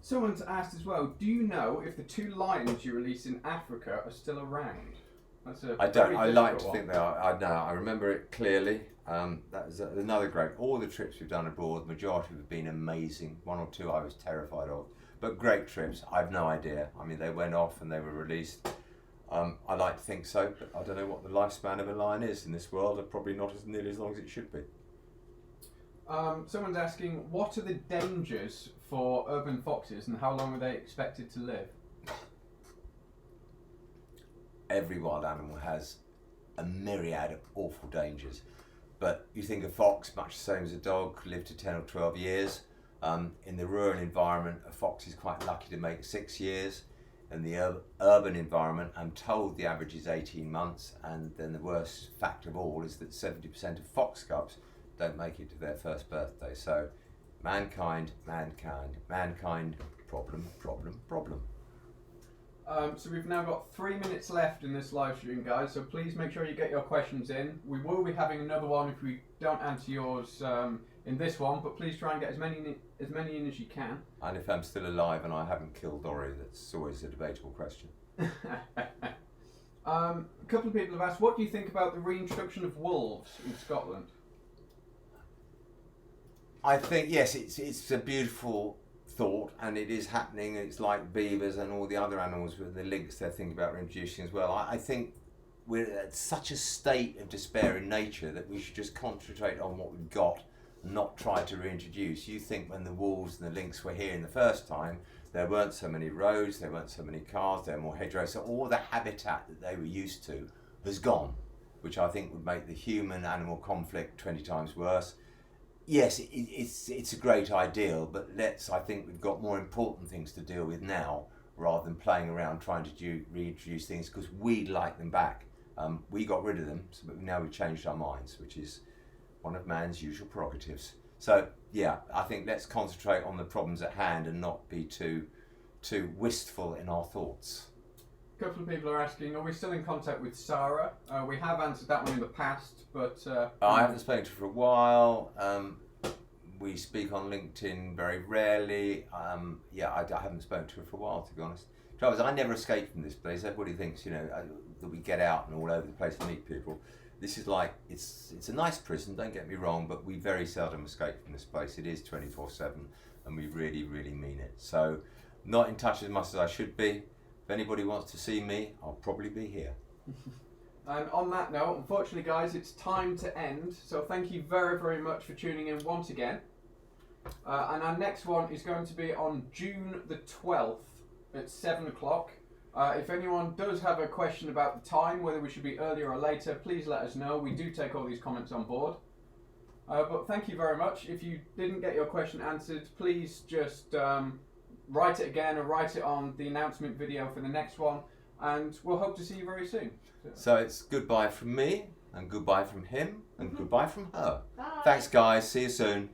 Someone's asked as well, do you know if the 2 lions you released in Africa are still around? I don't. I like to think they are. I know. I remember it clearly. That was another great. All the trips we've done abroad, the majority have been amazing. 1 or 2 I was terrified of, but great trips. I've no idea. I mean, they went off and they were released. I like to think so, but I don't know what the lifespan of a lion is in this world. Probably not as nearly as long as it should be. Someone's asking, what are the dangers for urban foxes and how long are they expected to live? Every wild animal has a myriad of awful dangers, but you think a fox, much the same as a dog, could live to 10 or 12 years. In the rural environment, a fox is quite lucky to make 6 years. In the urban environment, I'm told the average is 18 months, and then the worst fact of all is that 70% of fox cubs don't make it to their first birthday. So mankind, problem. So we've now got 3 minutes left in this live stream, guys, so please make sure you get your questions in. We will be having another one if we don't answer yours in this one, but please try and get as many in as you can. And if I'm still alive and I haven't killed Dory, that's always a debatable question. A couple of people have asked, what do you think about the reintroduction of wolves in Scotland? I think, yes, it's a beautiful thought, and it is happening. It's like beavers and all the other animals with the lynx they're thinking about reintroducing as well. I think we're at such a state of despair in nature that we should just concentrate on what we've got and not try to reintroduce. You think when the wolves and the lynx were here in the first time, there weren't so many roads, there weren't so many cars, there were more hedgerows, so all the habitat that they were used to has gone, which I think would make the human-animal conflict 20 times worse. Yes, it's a great ideal, but I think we've got more important things to deal with now rather than playing around trying to reintroduce things because we'd like them back. We got rid of them, but now we've changed our minds, which is one of man's usual prerogatives. So yeah, I think let's concentrate on the problems at hand and not be too wistful in our thoughts. A couple of people are asking, are we still in contact with Sarah? We have answered that one in the past, but... I haven't spoken to her for a while. We speak on LinkedIn very rarely. I haven't spoken to her for a while, to be honest. Trouble is, I never escape from this place. Everybody thinks, that we get out and all over the place to meet people. This is like, it's a nice prison, don't get me wrong, but we very seldom escape from this place. It is 24/7, and we really, really mean it. So, not in touch as much as I should be. If anybody wants to see me, I'll probably be here. And on that note, unfortunately, guys, it's time to end. So thank you very, very much for tuning in once again. And our next one is going to be on June the 12th at 7 o'clock. If anyone does have a question about the time, whether we should be earlier or later, please let us know. We do take all these comments on board. But thank you very much. If you didn't get your question answered, please just write it again or write it on the announcement video for the next one, and we'll hope to see you very soon. So it's goodbye from me, and goodbye from him, and goodbye from her. Bye. Thanks, guys. See you soon.